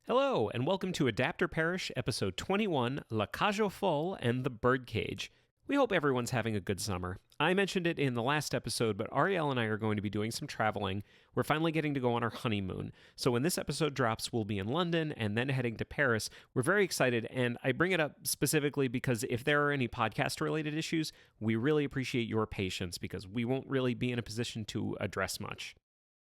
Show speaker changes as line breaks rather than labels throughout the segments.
Hello, and welcome to Adapter Parish, episode 21, La Cage aux Folles and the Birdcage. We hope everyone's having a good summer. I mentioned it in the last episode, but Ariel and I are going to be doing some traveling. We're finally getting to go on our honeymoon. So when this episode drops, we'll be in London and then heading to Paris. We're very excited, and I bring it up specifically because if there are any podcast-related issues, we really appreciate your patience because we won't really be in a position to address much.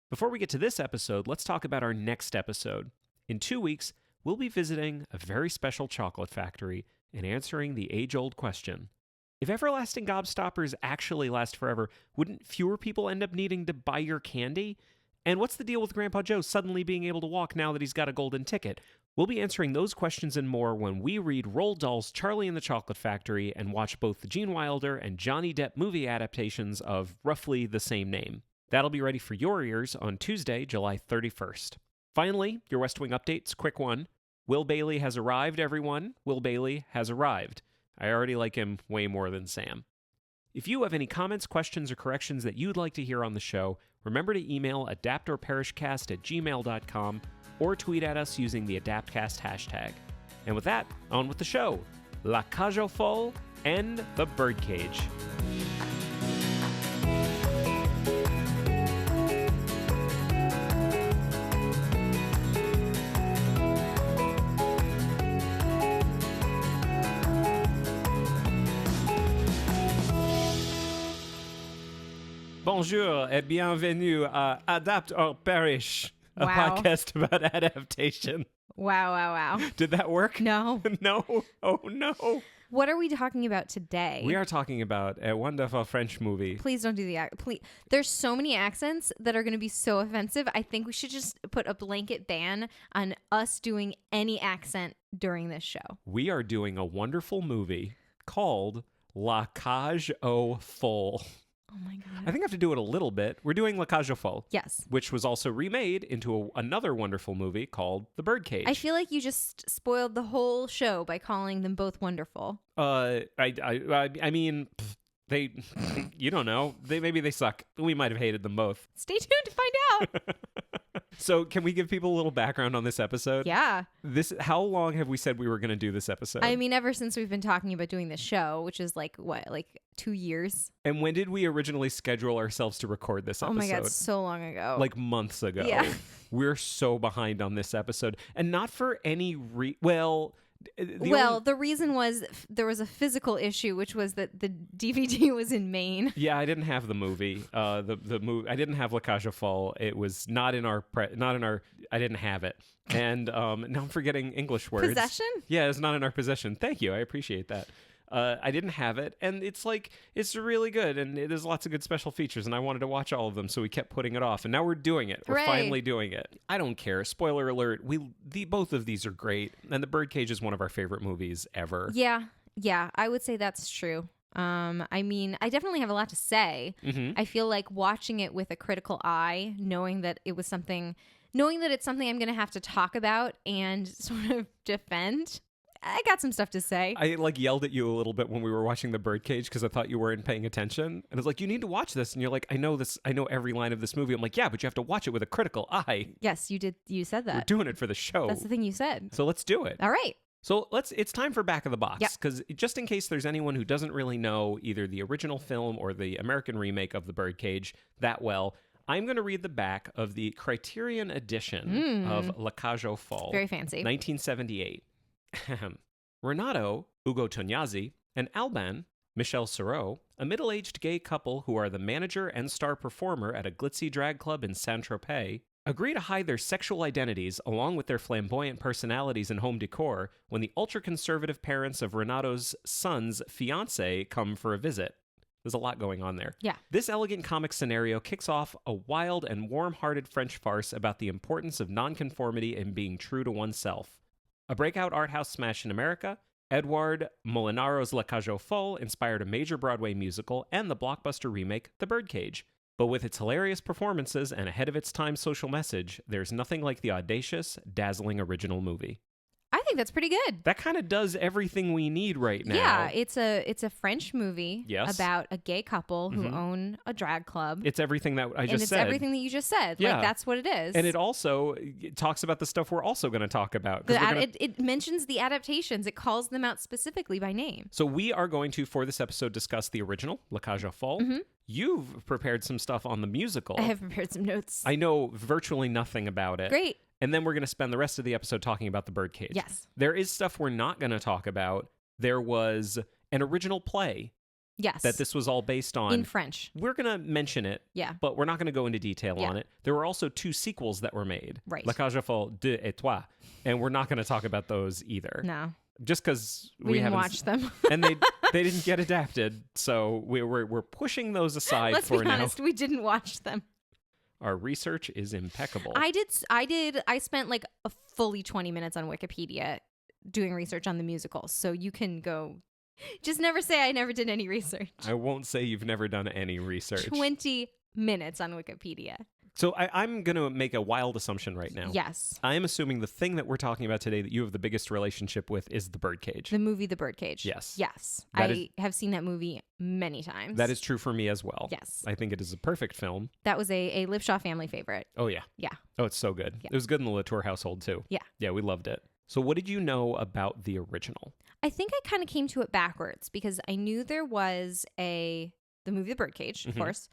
Before we get to this episode, let's talk about our next episode. In 2 weeks, we'll be visiting a very special chocolate factory and answering the age-old question. If everlasting gobstoppers actually last forever, wouldn't fewer people end up needing to buy your candy? And what's the deal with Grandpa Joe suddenly being able to walk now that he's got a golden ticket? We'll be answering those questions and more when we read Roald Dahl's Charlie and the Chocolate Factory and watch both the Gene Wilder and Johnny Depp movie adaptations of roughly the same name. That'll be ready for your ears on Tuesday, July 31st. Finally, your West Wing updates, quick one. Will Bailey has arrived, everyone. Will Bailey has arrived. I already like him way more than Sam. If you have any comments, questions, or corrections that you'd like to hear on the show, remember to email adaptorparishcast@gmail.com or tweet at us using the AdaptCast hashtag. And with that, on with the show. La Cage aux Folles and the Birdcage. Bonjour et bienvenue à Adapter Parish, a podcast about adaptation.
Wow.
Did that work?
No.
No? Oh, no.
What are we talking about today?
We are talking about a wonderful French movie.
Please don't do the accent. Please. There's so many accents that are going to be so offensive. I think we should just put a blanket ban on us doing any accent during this show.
We are doing a wonderful movie called La Cage aux Folles.
Oh my God.
I think I have to do it a little bit. We're doing La Cage aux Folles.
Yes.
Which was also remade into another wonderful movie called The Birdcage.
I feel like you just spoiled the whole show by calling them both wonderful.
I mean, they, you don't know. Maybe they suck. We might have hated them both.
Stay tuned to find out.
So can we give people a little background on this episode?
Yeah.
How long have we said we were going to do this episode?
I mean, ever since we've been talking about doing this show, which is like 2 years.
And when did we originally schedule ourselves to record this episode?
Oh my God, so long ago.
Like months ago.
Yeah.
We're so behind on this episode. And not for any
the reason was there was a physical issue, which was that the DVD was in Maine.
Yeah, I didn't have the movie. The movie. I didn't have La Cage aux Folles. It was not in our. I didn't have it. And now I'm forgetting English words.
Possession?
Yeah, it's not in our possession. Thank you. I appreciate that. I didn't have it, and it's really good, and it has lots of good special features, and I wanted to watch all of them, so we kept putting it off, and now we're doing it.
Hooray.
We're finally doing it. I don't care. Spoiler alert, both of these are great, and The Birdcage is one of our favorite movies ever.
Yeah, I would say that's true. I mean, I definitely have a lot to say.
Mm-hmm.
I feel like watching it with a critical eye, knowing that it's something I'm going to have to talk about and sort of defend. I got some stuff to say.
I yelled at you a little bit when we were watching The Birdcage because I thought you weren't paying attention. And I was like, you need to watch this. And you're like, I know this. I know every line of this movie. I'm like, yeah, but you have to watch it with a critical eye.
Yes, you did. You said that.
We're doing it for the show.
That's the thing you said.
So let's do it.
All right.
So it's time for Back of the Box. Because just in case there's anyone who doesn't really know either the original film or the American remake of The Birdcage that well, I'm going to read the back of the Criterion edition of La Cage aux Folles.
Very fancy.
1978. Renato, Ugo Tognazzi, and Alban, Michel Serrault, a middle-aged gay couple who are the manager and star performer at a glitzy drag club in Saint-Tropez, agree to hide their sexual identities along with their flamboyant personalities and home decor when the ultra-conservative parents of Renato's son's fiancé come for a visit. There's a lot going on there.
Yeah.
This elegant comic scenario kicks off a wild and warm-hearted French farce about the importance of nonconformity and being true to oneself. A breakout art house smash in America, Edouard Molinaro's La Cage aux Folles inspired a major Broadway musical and the blockbuster remake The Birdcage. But with its hilarious performances and ahead of its time social message, there's nothing like the audacious, dazzling original movie.
I think that's pretty good.
That kind of does everything we need right now.
Yeah, it's a French movie
Yes.
about a gay couple who own a drag club.
It's everything that I just
and it's
said.
everything that you just said.
Yeah.
Like, that's what it is.
And it talks about the stuff we're also going to talk about.
It mentions the adaptations. It calls them out specifically by name.
So we are going to, for this episode, discuss the original, La Cage aux Folles. You've prepared some stuff on the musical.
I have prepared some notes.
I know virtually nothing about it.
Great.
And then we're going to spend the rest of the episode talking about the Birdcage.
Yes.
There is stuff we're not going to talk about. There was an original play
Yes.
that this was all based on.
In French.
We're going to mention it,
Yeah.
but we're not going to go into detail
Yeah.
on it. There were also 2 sequels that were made.
Right.
La Cage aux Folles 2 et 3. And we're not going to talk about those either.
No.
Just because
We didn't
haven't
watch them.
and they didn't get adapted, so we're pushing those aside
Let's
for
be
now.
honest, we didn't watch them.
Our research is impeccable.
I spent like a fully 20 minutes on Wikipedia doing research on the musical. So you can go, just never say I never did any research.
I won't say you've never done any research.
20 minutes on Wikipedia.
So I'm going to make a wild assumption right now.
Yes.
I am assuming the thing that we're talking about today that you have the biggest relationship with is the Birdcage.
The movie The Birdcage.
Yes.
Yes.
That
I have seen that movie many times.
That is true for me as well.
Yes.
I think it is a perfect film.
That was a Lipshaw family favorite.
Oh, yeah.
Yeah.
Oh, it's so good.
Yeah.
It was good in the Latour household, too.
Yeah.
Yeah, we loved it. So what did you know about the original?
I think I kind of came to it backwards because I knew there was the movie The Birdcage, of course.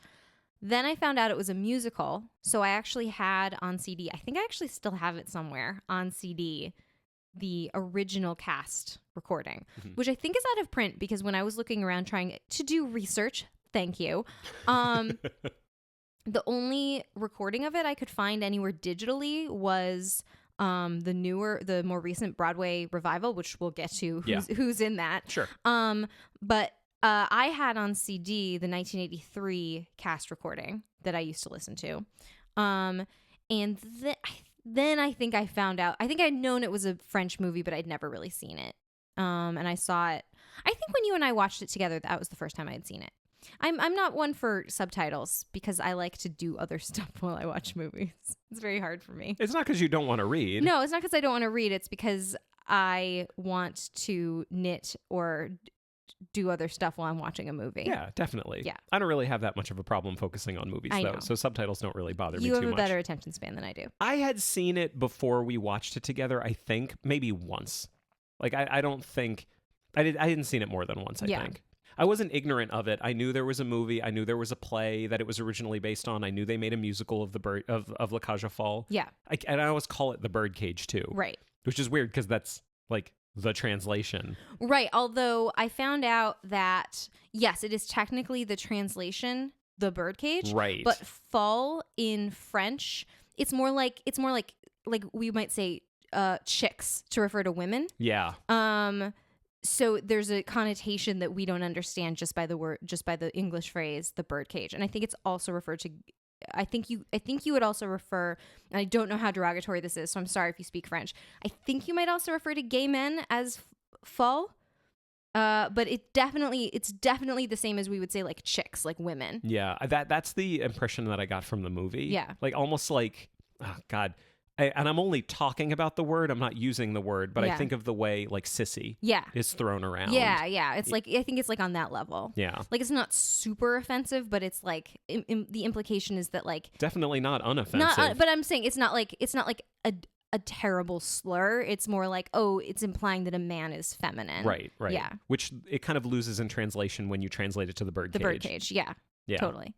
Then I found out it was a musical. So I actually had on CD, I think I actually still have it somewhere on CD, the original cast recording, which I think is out of print because when I was looking around trying to do research, thank you, the only recording of it I could find anywhere digitally was the more recent Broadway revival, which we'll get to who's in that.
Sure.
But I had on CD the 1983 cast recording that I used to listen to. And then I think I found out, I think I'd known it was a French movie, but I'd never really seen it. And I saw it, I think when you and I watched it together, that was the first time I had seen it. I'm not one for subtitles because I like to do other stuff while I watch movies. It's very hard for me.
It's not because you don't want to read.
No, it's not because I don't want to read. It's because I want to knit or do other stuff while I'm watching a movie.
Yeah, definitely.
Yeah.
I don't really have that much of a problem focusing on movies,
I
though,
know.
so subtitles don't really bother me
You
too
have a
much.
better attention span than I do.
I had seen it before we watched it together, I think, maybe once. Like, I don't think... I didn't seen it more than once, I think. I wasn't ignorant of it. I knew there was a movie. I knew there was a play that it was originally based on. I knew they made a musical of La Cage aux Folles.
Yeah.
And I always call it the Birdcage, too.
Right.
Which is weird because that's, like, the translation.
Right. Although I found out that, yes, it is technically the translation, the Birdcage.
Right.
But fall in French, it's more like we might say chicks to refer to women.
Yeah.
So there's a connotation that we don't understand just by the English phrase, the birdcage. And I think it's also referred to, I think you would also refer, and I don't know how derogatory this is, so I'm sorry if you speak French. I think you might also refer to gay men as folle. But it's definitely the same as we would say like chicks, like women.
Yeah. That's the impression that I got from the movie.
Yeah.
Like almost like, oh God. And I'm only talking about the word. I'm not using the word, but I think of the way like sissy is thrown around.
Yeah. It's like, I think it's like on that level.
Yeah.
Like it's not super offensive, but it's like the implication is that like
definitely not unoffensive.
but I'm saying it's not like a terrible slur. It's more like, oh, it's implying that a man is feminine.
Right.
Yeah.
Which it kind of loses in translation when you translate it to the Birdcage.
The Birdcage. Yeah. Totally.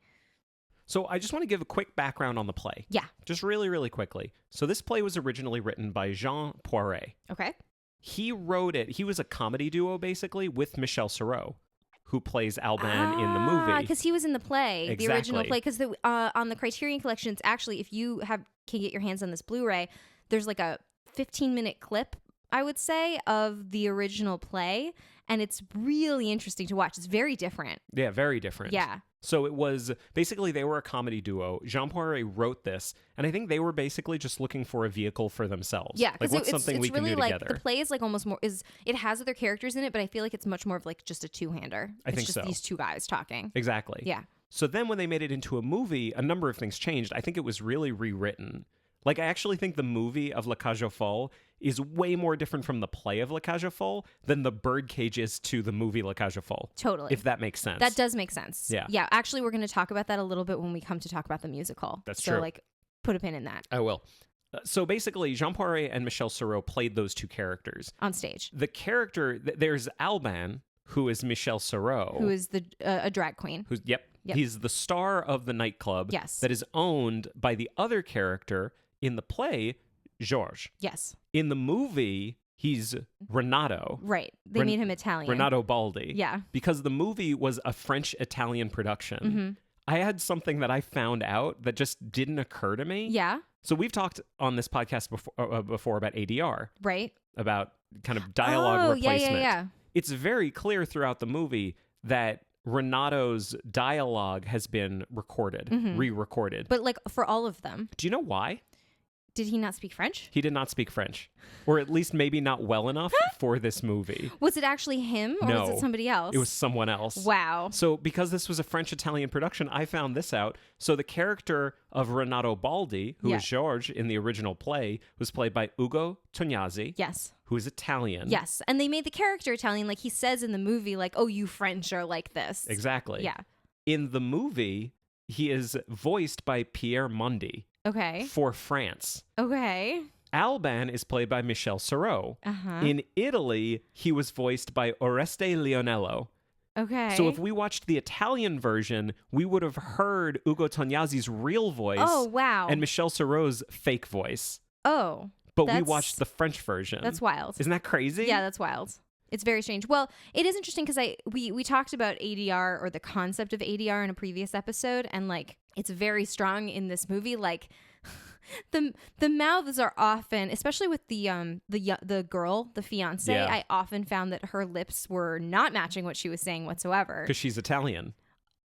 So I just want to give a quick background on the play.
Yeah.
Just really, really quickly. So this play was originally written by Jean Poiret.
Okay.
He wrote it. He was a comedy duo, basically, with Michel Serrault, who plays Alban in the movie.
Because he was in the play,
Exactly.
the original play. Because on the Criterion Collection, it's actually, if you can get your hands on this Blu-ray, there's like a 15-minute clip, I would say, of the original play. And it's really interesting to watch. It's very different.
Yeah, very different.
Yeah.
So it was basically they were a comedy duo. Jean Poiret wrote this, and I think they were basically just looking for a vehicle for themselves.
Yeah,
like
because
what's something we
really
can do
like,
together.
The play is like almost more it has other characters in it, but I feel like it's much more of like just a two-hander.
I think
just
so.
These two guys talking.
Exactly.
Yeah.
So then when they made it into a movie, a number of things changed. I think it was really rewritten. Like I actually think the movie of La Cage aux Folles is way more different from the play of La Cage aux Folles than the Birdcage is to the movie La Cage aux Folles.
Totally.
If that makes sense.
That does make sense.
Yeah.
Yeah. Actually, we're going to talk about that a little bit when we come to talk about the musical.
That's
so,
true.
like, put a pin in that
I will. So basically, Jean Poiret and Michel Serrault played those two characters.
on stage.
The character, there's Alban, who is Michel Serrault.
Who is a drag queen.
Yep. He's the star of the nightclub
Yes.
that is owned by the other character in the play, Georges.
Yes.
In the movie, he's Renato.
Right. They made him Italian.
Renato Baldi.
Yeah.
Because the movie was a French-Italian production.
Mm-hmm.
I had something that I found out that just didn't occur to me.
Yeah.
So we've talked on this podcast before about ADR.
Right.
About kind of dialogue replacement.
Yeah.
It's very clear throughout the movie that Renato's dialogue has been recorded, re-recorded.
But like for all of them.
Do you know why?
Did he not speak French?
He did not speak French. Or at least maybe not well enough for this movie.
Was it actually him or was it somebody else?
It was someone else.
Wow.
So because this was a French-Italian production, I found this out. So the character of Renato Baldi, who is Georges in the original play, was played by Ugo Tognazzi.
Yes.
Who is Italian.
Yes. And they made the character Italian, like he says in the movie, like, oh, you French are like this.
Exactly.
Yeah.
In the movie, he is voiced by Pierre Mundy.
Okay.
For France.
Okay.
Alban is played by Michel Serrault.
Uh-huh.
In Italy, he was voiced by Oreste Lionello.
Okay.
So if we watched the Italian version, we would have heard Ugo Tognazzi's real voice.
Oh, wow.
And Michel Serrault's fake voice.
Oh.
But we watched the French version.
That's wild.
Isn't that crazy?
Yeah, that's wild. It's very strange. Well, it is interesting because we talked about ADR or the concept of ADR in a previous episode, and like it's very strong in this movie. Like the mouths are often, especially with the girl, the fiance.
Yeah.
I often found that her lips were not matching what she was saying whatsoever.
Because she's Italian.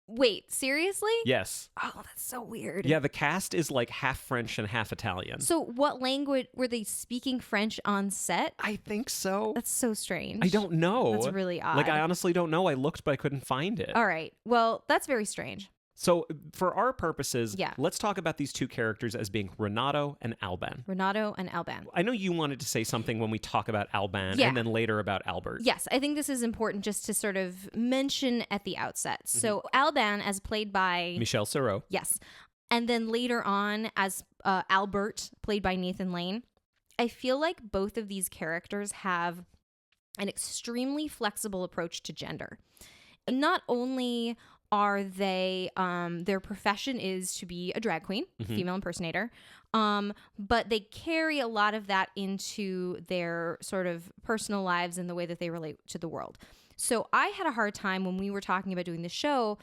Wait, seriously?
Yes.
Oh, that's so weird.
Yeah, the cast is like half French and half Italian.
So what language were they speaking French on set?
I think so.
That's so strange.
I don't know.
That's really odd.
Like, I honestly don't know. I looked, but I couldn't find it.
All right. Well, that's very strange.
So for our purposes,
Yeah.
let's talk about these two characters as being Renato and Alban.
Renato and Alban.
I know you wanted to say something when we talk about Alban
Yeah.
and then later about Albert.
Yes, I think this is important just to sort of mention at the outset. So Alban, as played by
Michel Serrault.
Yes, and then later on as Albert, played by Nathan Lane. I feel like both of these characters have an extremely flexible approach to gender. Not only are they their profession is to be a drag queen, female impersonator, but they carry a lot of that into their sort of personal lives and the way that they relate to the world. So I had a hard time when we were talking about doing the show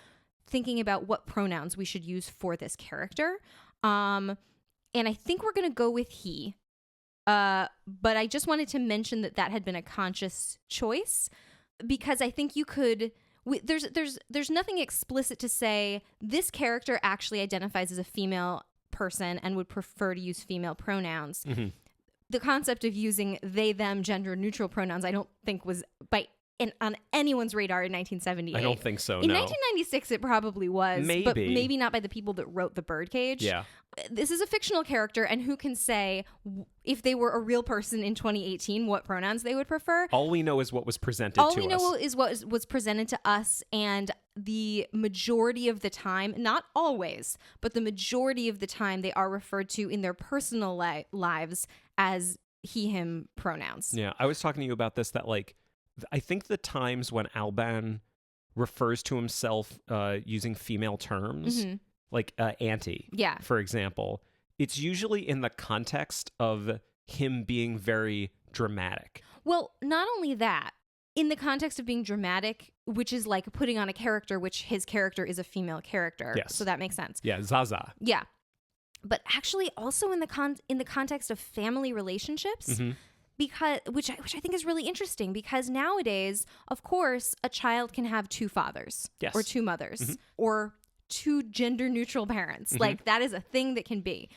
thinking about what pronouns we should use for this character, and I think we're gonna go with he, but I just wanted to mention that had been a conscious choice because I think you could. There's nothing explicit to say this character actually identifies as a female person and would prefer to use female pronouns.
Mm-hmm.
The concept of using they, them, gender neutral pronouns, I don't think was on anyone's radar in 1978.
I don't think so,
In
no.
1996, it probably was.
Maybe.
But maybe not by the people that wrote the Birdcage.
Yeah.
This is a fictional character, and who can say if they were a real person in 2018, what pronouns they would prefer?
All we know is what was presented to us.
All we know is what was presented to us, and the majority of the time, not always, but the majority of the time, they are referred to in their personal lives as he, him pronouns.
Yeah, I was talking to you about this, that like, I think the times when Alban refers to himself using female terms, like auntie,
Yeah.
for example, it's usually in the context of him being very dramatic.
Well, not only that, in the context of being dramatic, which is like putting on a character, which his character is a female character.
Yes.
So that makes sense.
Yeah, Zaza.
Yeah. But actually also in the context of family relationships, because which I think is really interesting, because nowadays, of course, a child can have two fathers
Yes.
or two mothers or two gender neutral parents. Like that is a thing that can be.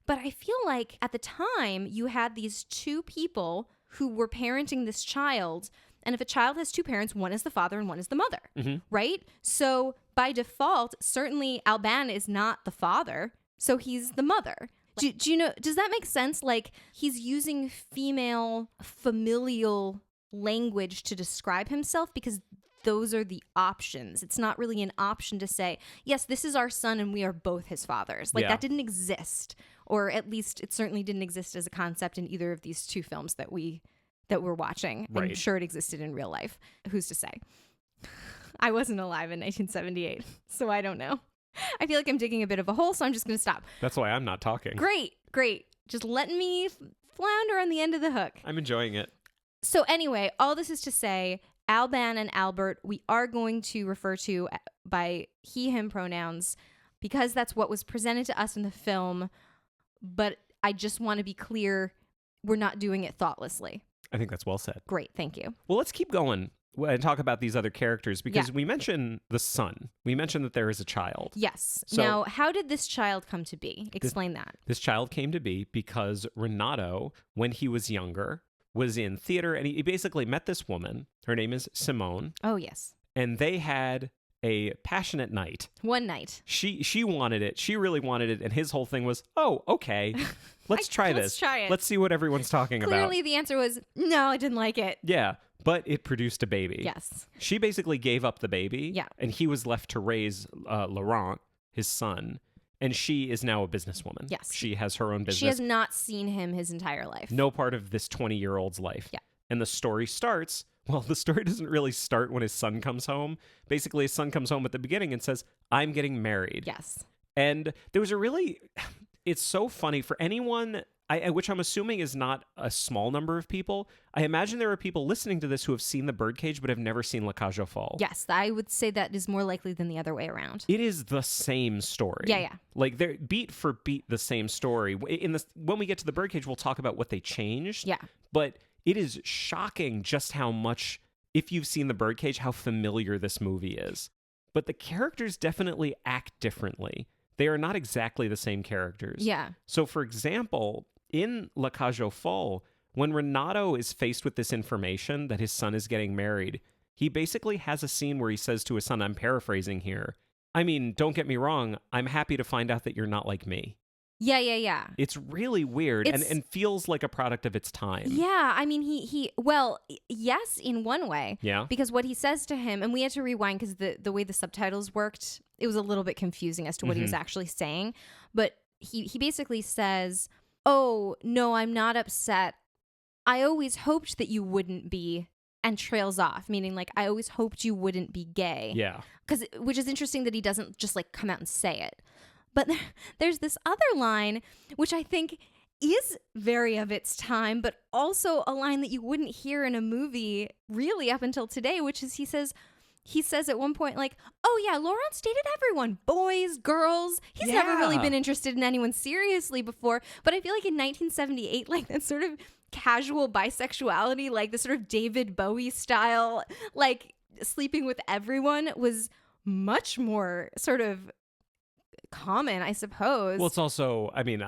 But I feel like at the time you had these two people who were parenting this child. And if a child has two parents, one is the father and one is the mother, right? So by default, certainly Alban is not the father. So he's the mother. Do you know, does that make sense? Like, he's using female familial language to describe himself because those are the options. It's not really an option to say, yes, this is our son and we are both his fathers. Like, that didn't exist. Or at least it certainly didn't exist as a concept in either of these two films that we're watching. Right. I'm sure it existed in real life. Who's to say? I wasn't alive in 1978, so I don't know. I feel like I'm digging a bit of a hole, so I'm just going to stop.
That's why I'm not talking.
Great. Just letting me flounder on the end of the hook.
I'm enjoying it.
So anyway, all this is to say, Alban and Albert, we are going to refer to by he, him pronouns because that's what was presented to us in the film. But I just want to be clear, we're not doing it thoughtlessly.
I think that's well said.
Great. Thank you.
Well, let's keep going and talk about these other characters because we mentioned the son. We mentioned that there is a child.
Yes.
So,
now, how did this child come to be? Explain that.
This child came to be because Renato, when he was younger, was in theater and he basically met this woman. Her name is Simone.
Oh, yes.
And they had a passionate night.
One night.
She wanted it. She really wanted it. And his whole thing was, oh, okay, let's try this.
Let's try it.
Let's see what everyone's talking about.
Clearly the answer was, no, I didn't like it.
Yeah, but it produced a baby.
Yes.
She basically gave up the baby.
Yeah.
And he was left to raise Laurent, his son. And she is now a businesswoman.
Yes.
She has her own business.
She has not seen him his entire life.
No part of this 20-year-old's life.
Yeah.
And the story starts, well, the story doesn't really start when his son comes home. Basically, his son comes home at the beginning and says, I'm getting married.
Yes.
And there was it's so funny for anyone, which I'm assuming is not a small number of people. I imagine there are people listening to this who have seen The Birdcage but have never seen La Cage aux Folles.
Yes, I would say that is more likely than the other way around.
It is the same story.
Yeah.
Like they're beat for beat the same story. When we get to The Birdcage, we'll talk about what they changed.
Yeah.
But it is shocking just how much, if you've seen The Birdcage, how familiar this movie is. But the characters definitely act differently. They are not exactly the same characters.
Yeah.
So, for example, in La Cage aux Folles, when Renato is faced with this information that his son is getting married, he basically has a scene where he says to his son, I'm paraphrasing here, I mean, don't get me wrong, I'm happy to find out that you're not like me.
Yeah.
It's really weird and feels like a product of its time.
Yeah, I mean, yes, in one way.
Yeah.
Because what he says to him, and we had to rewind because the way the subtitles worked, it was a little bit confusing as to what he was actually saying. But he basically says, oh, no, I'm not upset. I always hoped that you wouldn't be, and trails off, meaning like, I always hoped you wouldn't be gay.
Yeah.
Which is interesting that he doesn't just like come out and say it. But there's this other line, which I think is very of its time, but also a line that you wouldn't hear in a movie really up until today, which is he says at one point, like, oh yeah, Laurent's dated everyone, boys, girls. He's never really been interested in anyone seriously before. But I feel like in 1978, like that sort of casual bisexuality, like the sort of David Bowie style, like sleeping with everyone was much more sort of common, I suppose.
Well, it's also, I mean,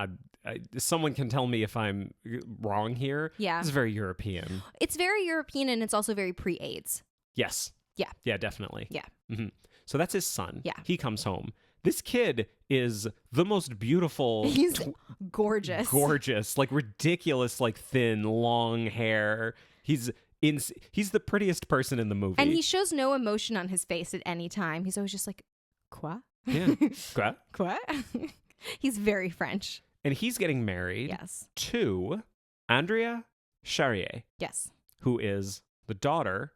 someone can tell me if I'm wrong here.
Yeah.
It's very European.
It's very European and it's also very pre-AIDS.
Yes.
Yeah.
Yeah, definitely.
Yeah.
Mm-hmm. So that's his son.
Yeah.
He comes home. This kid is the most beautiful.
He's gorgeous.
Gorgeous. Like ridiculous, like thin, long hair. He's the prettiest person in the movie.
And he shows no emotion on his face at any time. He's always just like, quoi?
Yeah.
Quoi? He's very French.
And he's getting married
Yes.
to Andrea Charrier.
Yes.
Who is the daughter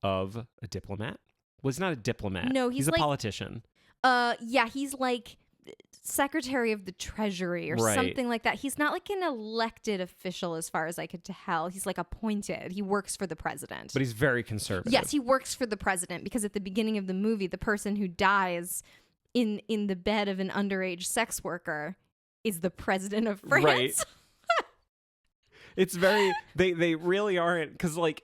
of a diplomat. Well, he's not a diplomat.
No,
he's a politician.
Yeah, he's like Secretary of the Treasury or something like that. He's not like an elected official as far as I could tell. He's like appointed. He works for the president.
But he's very conservative.
Yes, he works for the president because at the beginning of the movie, the person who dies in the bed of an underage sex worker is the president of France.
Right. It's very, they really aren't, because like,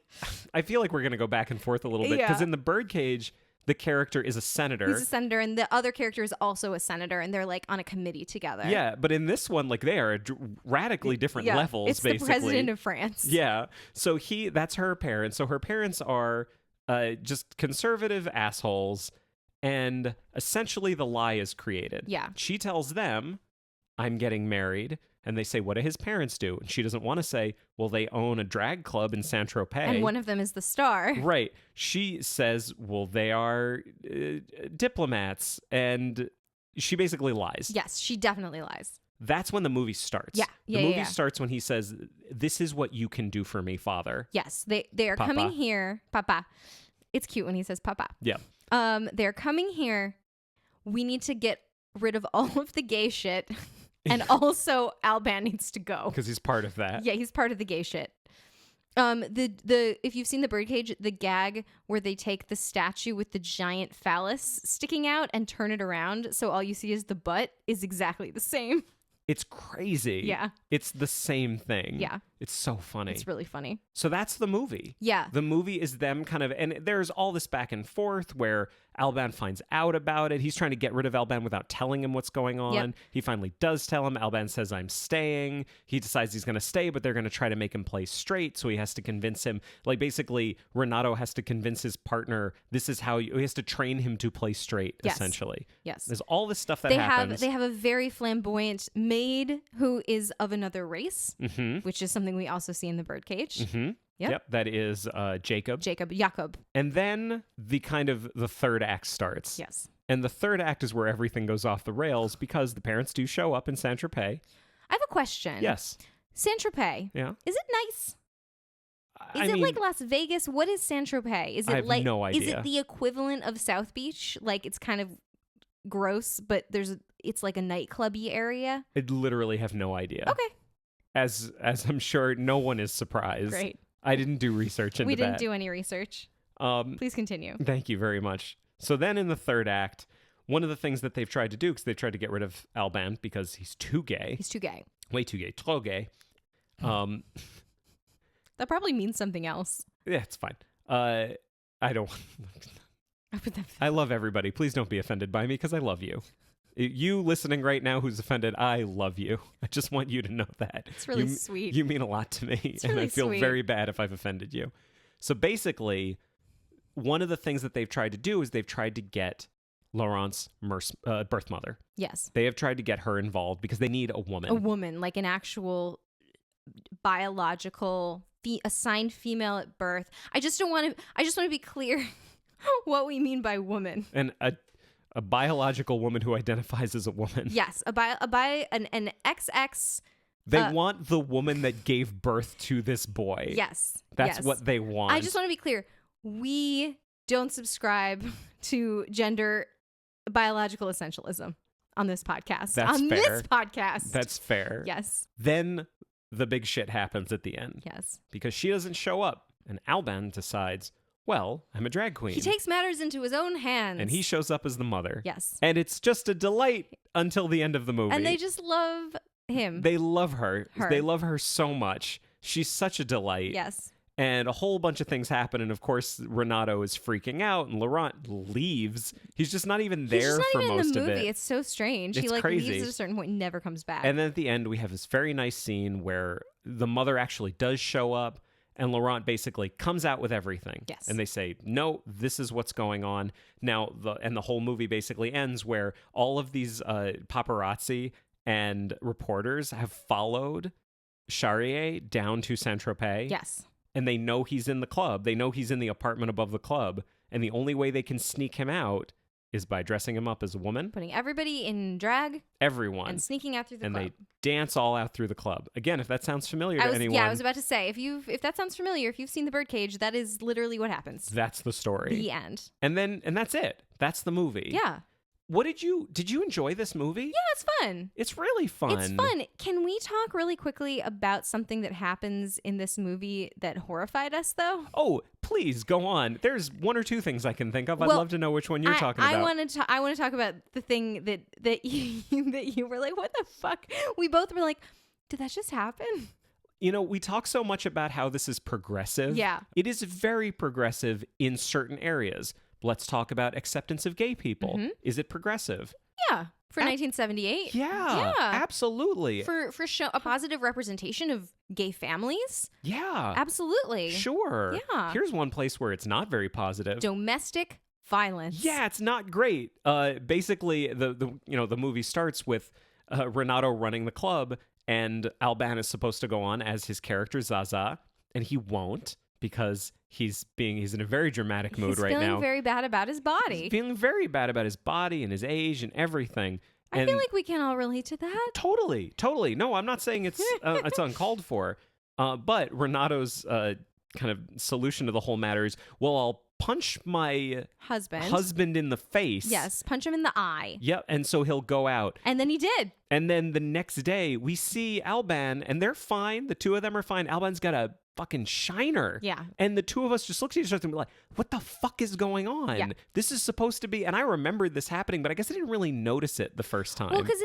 I feel like we're going to go back and forth a little bit, because in The Birdcage, the character is a senator.
He's a senator, and the other character is also a senator, and they're like on a committee together.
Yeah, but in this one, like they are at radically different levels,
it's
basically.
the president of France.
Yeah. So that's her parents. So her parents are just conservative assholes, and essentially the lie is created.
Yeah.
She tells them, I'm getting married. And they say, what do his parents do? And she doesn't want to say, well, they own a drag club in Saint-Tropez.
And one of them is the star.
Right. She says, well, they are diplomats. And she basically lies.
Yes, she definitely lies.
That's when the movie starts.
Yeah.
The movie starts when he says, this is what you can do for me, father.
Yes. They are
Papa.
coming here. Papa. It's cute when he says papa.
Yeah.
They're coming here. We need to get rid of all of the gay shit. And also Alban needs to go.
Because he's part of that.
Yeah, he's part of the gay shit. The if you've seen the Birdcage, the gag where they take the statue with the giant phallus sticking out and turn it around so all you see is the butt is exactly the same.
It's crazy.
Yeah.
It's the same thing.
Yeah.
It's so funny.
It's really funny.
So that's the movie.
Yeah.
The movie is them kind of, and there's all this back and forth where Alban finds out about it. He's trying to get rid of Alban without telling him what's going on.
Yep.
He finally does tell him. Alban says, I'm staying. He decides he's going to stay, but they're going to try to make him play straight. So he has to convince him, like basically Renato has to convince his partner, this is how he has to train him to play straight,
Yes.
essentially.
Yes.
There's all this stuff that happens.
They have a very flamboyant maid who is of another race,
Mm-hmm.
which is something we also see in the Birdcage.
Mm-hmm.
Yep.
That is Jacob.
Jacob.
And then the third act starts.
Yes.
And the third act is where everything goes off the rails because the parents do show up in Saint-Tropez.
I have a question.
Yes.
Saint-Tropez.
Yeah.
Is it nice?
I
Is it
mean,
like Las Vegas? What is Saint-Tropez? Is it
I have
like
no
Is
idea.
it the equivalent of South Beach? Like it's kind of gross, but it's like a nightclubby area.
I literally have no idea.
Okay.
As I'm sure no one is surprised.
Great.
I didn't do research into that.
We didn't do any research. Please continue.
Thank you very much. So then in the third act, one of the things that they've tried to do, because they've tried to get rid of Alban because he's too gay.
He's too gay.
Way too gay. Trop gay.
That probably means something else.
Yeah, it's fine. I don't... I love everybody. Please don't be offended by me because I love you. You listening right now who's offended, I love you. I just want you to know that.
It's really sweet.
You mean a lot to me,
It's
and
really
I feel
sweet.
very bad if I've offended you. So basically, one of the things that they've tried to do is they've tried to get Laurent's birth mother.
Yes.
They have tried to get her involved because they need a woman.
A woman, like an actual biological assigned female at birth. I just want to be clear what we mean by woman.
And a biological woman who identifies as a woman.
Yes, an XX.
They want the woman that gave birth to this boy.
Yes.
That's
yes.
what they want.
I just want to be clear. We don't subscribe to gender biological essentialism on this podcast.
That's
on
fair.
this podcast.
That's fair.
Yes.
Then the big shit happens at the end.
Yes.
Because she doesn't show up. And Alban decides, well, I'm a drag queen.
He takes matters into his own hands.
And he shows up as the mother.
Yes.
And it's just a delight until the end of the movie.
And they just love him.
They love her. They love her so much. She's such a delight.
Yes.
And a whole bunch of things happen. And of course, Renato is freaking out and Laurent leaves. He's just not even there
He's just not
for
even
most
in the
of
movie.
it.
It's so strange.
It's
He
crazy.
leaves at a certain point and never comes back.
And then at the end, we have this very nice scene where the mother actually does show up. And Laurent basically comes out with everything.
Yes.
And they say, no, this is what's going on. Now, the whole movie basically ends where all of these paparazzi and reporters have followed Charrier down to Saint-Tropez.
yes.
And they know he's in the club. They know he's in the apartment above the club. And the only way they can sneak him out is by dressing him up as a woman.
Putting everybody in drag
Everyone.
and sneaking out through the
And
club.
they dance all out through the club. Again, if that sounds familiar to anyone,
Yeah, I was about to say, if that sounds familiar, if you've seen the Birdcage, that is literally what happens.
that's the story.
The end.
And that's it. That's the movie.
Yeah.
What did you enjoy this movie?
Yeah, it's fun.
It's really fun.
It's fun. Can we talk really quickly about something that happens in this movie that horrified us, though?
Oh, please go on. There's one or two things I can think of. I'd
Well,
love to know which one you're talking about.
I want to talk about the thing that you were like, what the fuck? We both were like, did that just happen?
You know, we talk so much about how this is progressive.
Yeah.
It is very progressive in certain areas. Let's talk about acceptance of gay people.
Mm-hmm.
Is it progressive?
Yeah. For 1978.
Yeah. Absolutely.
For a positive representation of gay families.
Yeah.
Absolutely.
Sure.
Yeah.
Here's one place where it's not very positive.
Domestic violence.
Yeah, it's not great. Basically, the movie starts with Renato running the club, and Alban is supposed to go on as his character Zaza, and he won't because he's in a very dramatic mood right now.
He's feeling very bad about his body.
He's feeling very bad about his body and his age and everything.
I feel like we can all relate to that.
Totally. No, I'm not saying it's uncalled for. But Renato's kind of solution to the whole matter is, well, I'll punch my husband in the face.
Yes, punch him in the eye.
Yep, and so he'll go out.
And then he did.
And then the next day, we see Alban, and they're fine. The two of them are fine. Alban's got a fucking shiner.
Yeah.
And the two of us just looked at each other and be like, what the fuck is going on?
Yeah.
This is supposed to be... And I remembered this happening, but I guess I didn't really notice it the first time.
Well, because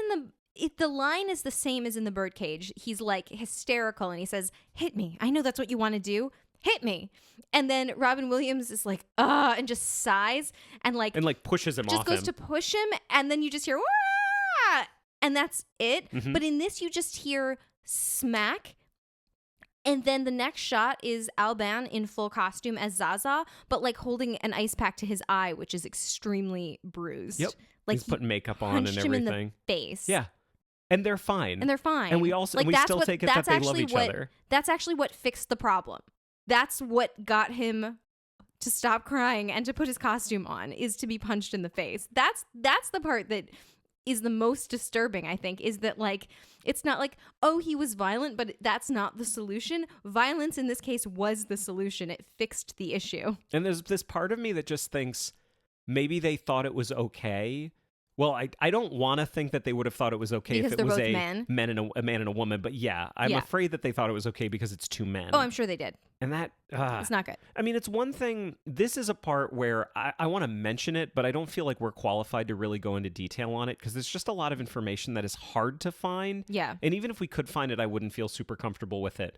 the line is the same as in the Birdcage. He's like hysterical, and he says, hit me. I know that's what you want to do. Hit me. And then Robin Williams is like, and just sighs and
pushes him off him.
Just goes to push him, and then you just hear, wah! And that's it.
Mm-hmm.
But in this, you just hear smack. And then the next shot is Alban in full costume as Zaza, but like holding an ice pack to his eye, which is extremely bruised.
Yep.
Like
he's putting makeup on and everything.
Him in the face.
Yeah. And they're fine.
And
we also we still take it that they love each other.
That's actually what fixed the problem. That's what got him to stop crying and to put his costume on, is to be punched in the face. That's the part that is the most disturbing, I think, is that like it's not like, oh, he was violent, but that's not the solution. Violence in this case was the solution. It fixed the issue.
And there's this part of me that just thinks maybe they thought it was okay. Well, I don't want to think that they would have thought it was okay
because
if it was a
men
and a man and a woman, but yeah, I'm afraid that they thought it was okay because it's two men.
Oh, I'm sure they did.
And that...
it's not good.
I mean, it's one thing... This is a part where I want to mention it, but I don't feel like we're qualified to really go into detail on it because there's just a lot of information that is hard to find.
Yeah.
And even if we could find it, I wouldn't feel super comfortable with it.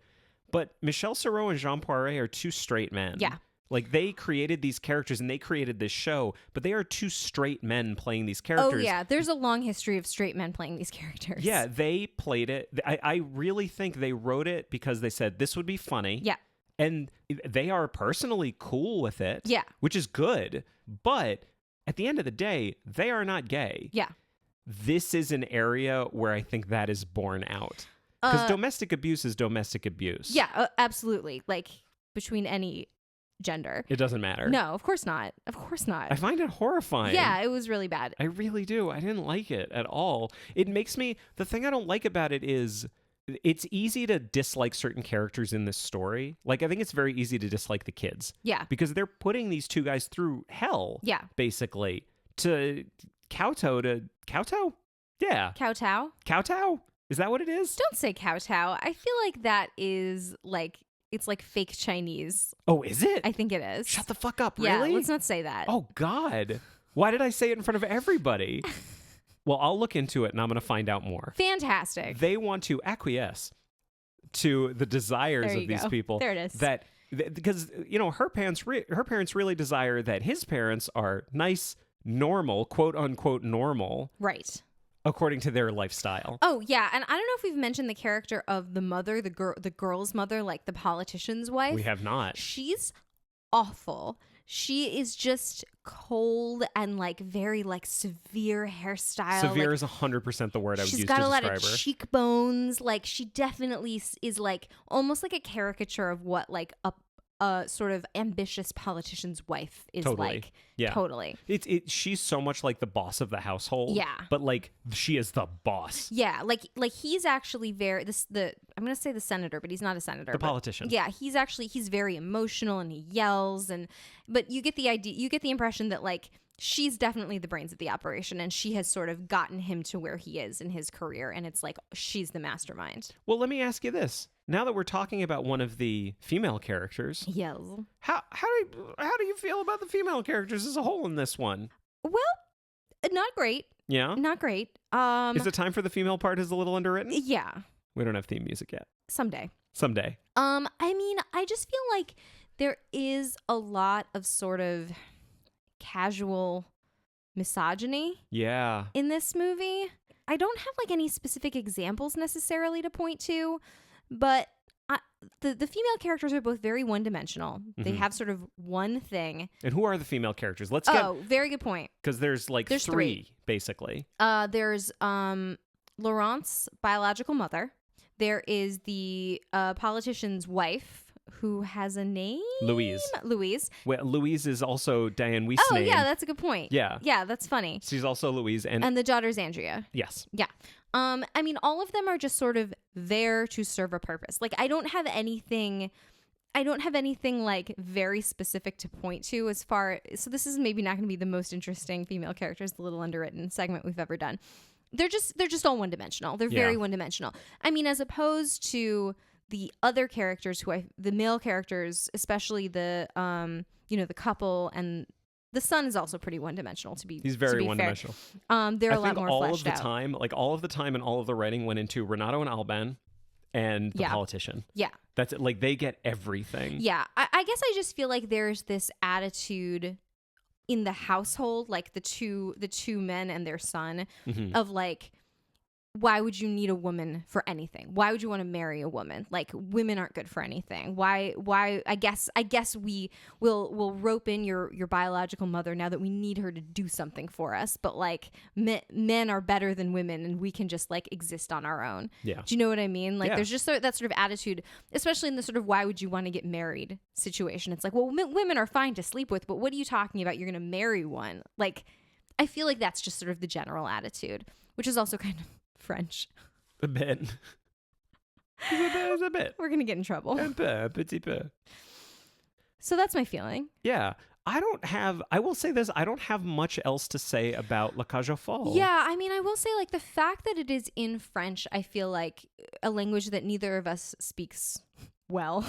But Michel Serrault and Jean Poiret are two straight men.
Yeah.
Like, they created these characters and they created this show, but they are two straight men playing these characters.
Oh, yeah. There's a long history of straight men playing these characters.
Yeah, they played it. I really think they wrote it because they said this would be funny.
Yeah.
And they are personally cool with it.
Yeah.
Which is good. But at the end of the day, they are not gay.
Yeah.
This is an area where I think that is borne out. Because domestic abuse is domestic abuse.
Yeah, absolutely. Like, between any gender.
It doesn't matter.
No, of course not. Of course not.
I find it horrifying.
Yeah, it was really bad.
I really do. I didn't like it at all. It makes me... The thing I don't like about it is... It's easy to dislike certain characters in this story. Like, I think it's very easy to dislike the kids.
Yeah.
Because they're putting these two guys through hell.
Yeah.
Basically. To kowtow? Yeah.
Kowtow?
Kowtow? Is that what it is?
Don't say kowtow. I feel like that is like... It's like fake Chinese.
Oh, is it?
I think it is.
Shut the fuck up,
yeah,
really?
Let's not say that.
Oh, God. Why did I say it in front of everybody? Well, I'll look into it and I'm going to find out more.
Fantastic.
They want to acquiesce to the desires of these people.
There it is.
Because, you know, her parents really desire that his parents are nice, normal, quote unquote normal.
Right.
According to their lifestyle.
Oh, yeah. And I don't know if we've mentioned the character of the mother, the girl's mother, like the politician's wife.
We have not.
She's awful. She is just cold and like very like severe hairstyle.
Severe is 100% the word I would use to describe her.
She's got a lot of cheekbones. Like she definitely is like almost like a caricature of what like a sort of ambitious politician's wife is like.
Yeah.
Totally.
She's so much like the boss of the household.
Yeah.
But like she is the boss.
Yeah. Like he's actually I'm going to say the senator, but he's not a senator.
The politician.
Yeah. He's very emotional and he yells but you get the idea, you get the impression that like she's definitely the brains of the operation and she has sort of gotten him to where he is in his career. And it's like, she's the mastermind.
Well, let me ask you this. Now that we're talking about one of the female characters,
yes,
how do you feel about the female characters as a whole in this one?
Well, not great.
Yeah,
not great.
Is it time for the female part is a little underwritten?
Yeah,
we don't have theme music yet.
Someday.
I
mean, I just feel like there is a lot of sort of casual misogyny.
Yeah.
In this movie, I don't have like any specific examples necessarily to point to. But the female characters are both very one-dimensional. Mm-hmm. They have sort of one thing.
And who are the female characters? Let's
very good point.
Because there's three, basically.
There's Laurent's biological mother. There is the politician's wife, who has a name?
Louise. Well, Louise is also Diane Weist's name.
Oh, yeah, that's a good point.
Yeah.
Yeah, that's funny.
She's also Louise.
And the daughter's Andrea.
Yes.
Yeah. I mean, all of them are just sort of there to serve a purpose. Like, I don't have anything like very specific to point to as far. So this is maybe not going to be the most interesting female characters, the little underwritten segment we've ever done. They're just all one dimensional. They're very one dimensional. I mean, as opposed to the other characters the male characters, especially the the couple, and the son is also pretty one dimensional he's very one dimensional. They're a lot more fleshed out.
All of the time and all of the writing went into Renato and Alban and the politician.
Yeah.
That's it. Like, they get everything.
Yeah. I guess I just feel like there's this attitude in the household, like the two men and their son, of like, why would you need a woman for anything? Why would you want to marry a woman? Like, women aren't good for anything. Why I guess we will rope in your biological mother now that we need her to do something for us. But like, men are better than women, and we can just like exist on our own.
Yeah.
Do you know what I mean? Like, there's just that sort of attitude, especially in the sort of why would you want to get married situation. It's like, well, women are fine to sleep with, but what are you talking about? You're going to marry one. Like, I feel like that's just sort of the general attitude, which is also kind of French.
A bit. It's a bit.
We're going to get in trouble.
Un petit peu.
So that's my feeling.
Yeah. I will say this, I don't have much else to say about La Cage aux Folles.
Yeah, I mean, I will say, like, the fact that it is in French, I feel like a language that neither of us speaks well,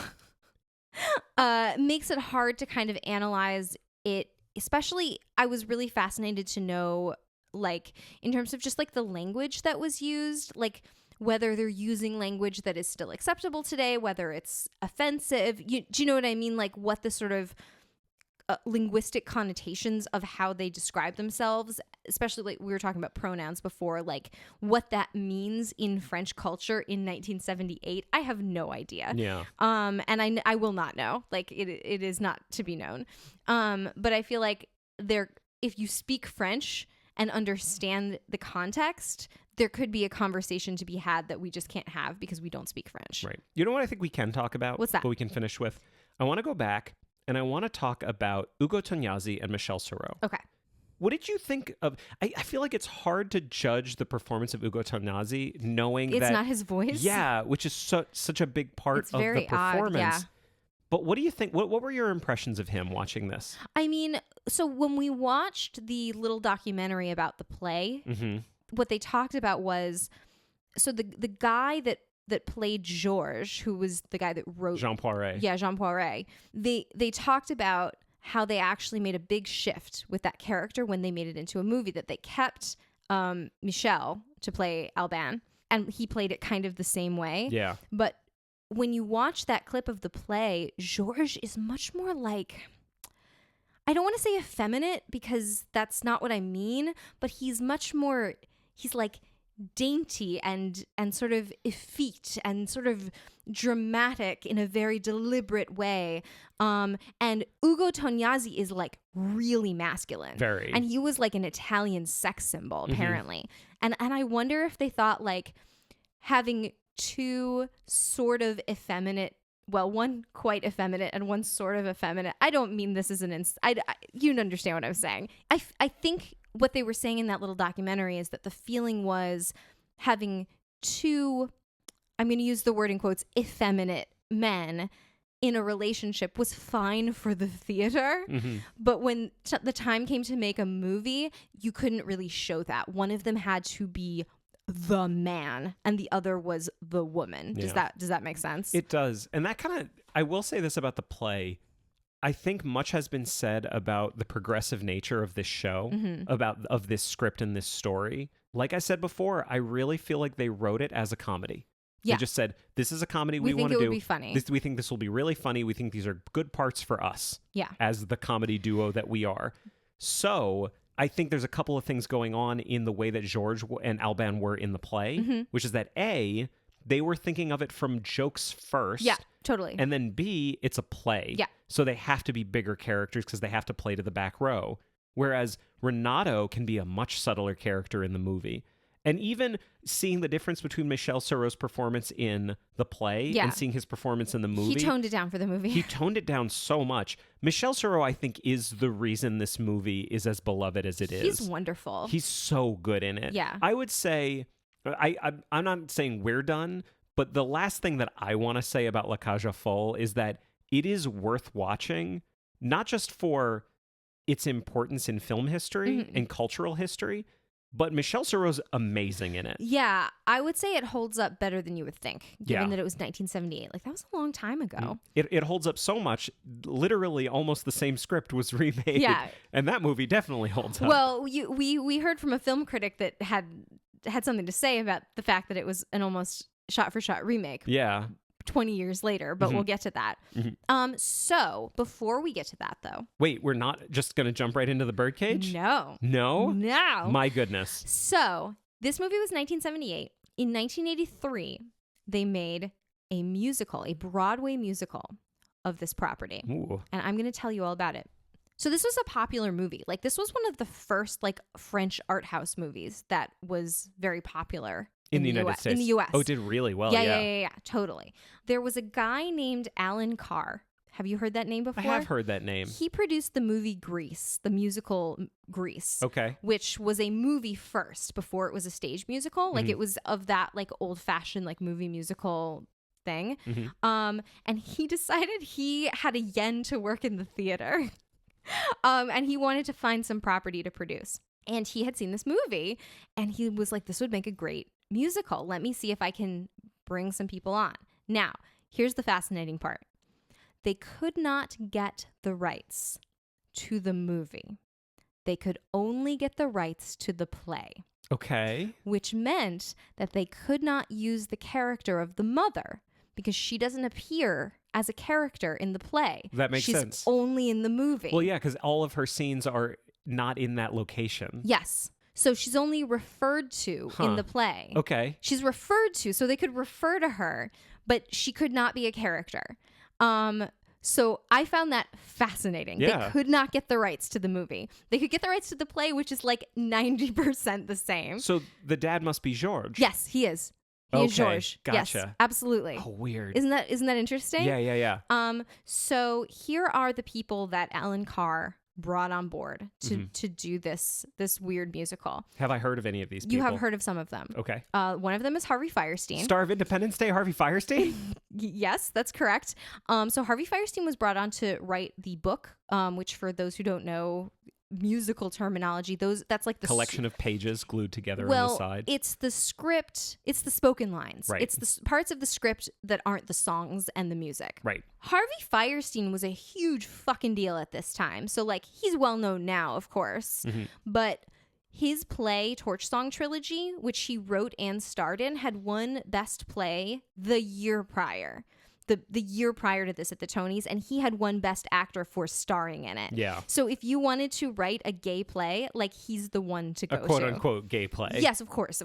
makes it hard to kind of analyze it. Especially, I was really fascinated to know, like, in terms of just like the language that was used, like whether they're using language that is still acceptable today, whether it's offensive. Do you know what I mean? Like, what the sort of linguistic connotations of how they describe themselves, especially like we were talking about pronouns before, like what that means in French culture in 1978. I have no idea.
Yeah.
And I will not know. Like, it is not to be known. But I feel like if you speak French and understand the context, there could be a conversation to be had that we just can't have because we don't speak French.
Right. You know what I think we can talk about?
What's that?
What we can finish with? I want to go back and I want to talk about Ugo Tognazzi and Michel Serrault.
Okay.
What did you think of... I feel like it's hard to judge the performance of Ugo Tognazzi knowing that...
It's not his voice?
Yeah, which is such a big part of the performance.
Odd, yeah.
But what do you think? What were your impressions of him watching this?
I mean, so when we watched the little documentary about the play, what they talked about was... So the guy that played Georges, who was the guy that wrote...
Jean Poiret.
Yeah, Jean Poiret. They talked about how they actually made a big shift with that character when they made it into a movie, that they kept Michel to play Alban, and he played it kind of the same way.
Yeah.
But when you watch that clip of the play, Georges is much more like... I don't want to say effeminate because that's not what I mean, but he's much more... He's like... dainty and sort of effete and sort of dramatic in a very deliberate way. And Ugo Tognazzi is like really masculine.
Very.
And he was like an Italian sex symbol, apparently. And I wonder if they thought like having two sort of effeminate, well, one quite effeminate and one sort of effeminate. I don't mean this as an you understand what I'm saying. I think what they were saying in that little documentary is that the feeling was having two, I'm going to use the word in quotes, effeminate men in a relationship was fine for the theater. But when the time came to make a movie, you couldn't really show that. One of them had to be the man and the other was the woman. Does that make sense?
It does. And that kind of, I will say this about the play. I think much has been said about the progressive nature of this show, of this script and this story. Like I said before, I really feel like they wrote it as a comedy. Yeah. They just said, this is a comedy we want to do.
We think it would be funny.
We think this will be really funny. We think these are good parts for us as the comedy duo that we are. So I think there's a couple of things going on in the way that Georges and Alban were in the play, which is that A, they were thinking of it from jokes first.
Yeah, totally.
And then B, it's a play.
Yeah.
So they have to be bigger characters because they have to play to the back row. Whereas Renato can be a much subtler character in the movie. And even seeing the difference between Michel Serrault's performance in the play and seeing his performance in the movie.
He toned it down for the movie.
He toned it down so much. Michel Serrault, I think, is the reason this movie is as beloved as it is.
He's wonderful.
He's so good in it.
Yeah.
I would say, I'm not saying we're done, but the last thing that I want to say about La Cage aux Folles is that it is worth watching, not just for its importance in film history and cultural history, but Michel Serrault's amazing in it.
Yeah, I would say it holds up better than you would think, given that it was 1978. Like, that was a long time ago.
It holds up so much. Literally, almost the same script was remade.
Yeah.
And that movie definitely holds up.
Well, we heard from a film critic that had something to say about the fact that it was an almost shot-for-shot remake.
Yeah.
20 years later, but we'll get to that. So before we get to that, though.
Wait, we're not just going to jump right into the Birdcage?
No.
No?
No.
My goodness.
So this movie was 1978. In 1983, they made a musical, a Broadway musical of this property.
Ooh.
And I'm going to tell you all about it. So this was a popular movie. Like, this was one of the first, like, French art house movies that was very popular
in the United States.
In the U.S.
Oh, it did really well.
Yeah, totally. There was a guy named Alan Carr. Have you heard that name before?
I have heard that name.
He produced the movie Grease, the musical Grease.
Okay.
Which was a movie first before it was a stage musical. Like, it was of that, like, old-fashioned, like, movie musical thing. And he decided he had a yen to work in the theater. And he wanted to find some property to produce. And he had seen this movie, and he was like, this would make a great musical. Let me see if I can bring some people on. Now, here's the fascinating part. They could not get the rights to the movie. They could only get the rights to the play.
Okay.
Which meant that they could not use the character of the mother because she doesn't appear as a character in the play.
That makes sense.
She's only in the movie.
Well, yeah, because all of her scenes are not in that location.
Yes. So she's only referred to in the play.
Okay.
She's referred to, so they could refer to her, but she could not be a character. So I found that fascinating.
Yeah.
They could not get the rights to the movie. They could get the rights to the play, which is like 90% the same.
So the dad must be Georges.
Yes, he is. He is Georges.
Gotcha.
Yes, absolutely.
Oh, weird.
Isn't that interesting?
Yeah.
So here are the people that Alan Carr brought on board to do this weird musical.
Have I heard of any of these people?
You have heard of some of them.
Okay.
One of them is Harvey Fierstein.
Star of Independence Day, Harvey Fierstein?
Yes, that's correct. So Harvey Fierstein was brought on to write the book, which for those who don't know musical terminology, that's like the
collection of pages glued together on the side.
It's the script, it's the spoken lines.
Right.
It's the parts of the script that aren't the songs and the music.
Right.
Harvey Fierstein was a huge fucking deal at this time. So like he's well known now, of course. But his play Torch Song Trilogy, which he wrote and starred in, had won Best Play the year prior. The year prior to this at the Tonys, and he had won Best Actor for starring in it.
Yeah.
So if you wanted to write a gay play, like he's the one to go to.
A quote-unquote gay play.
Yes, of course.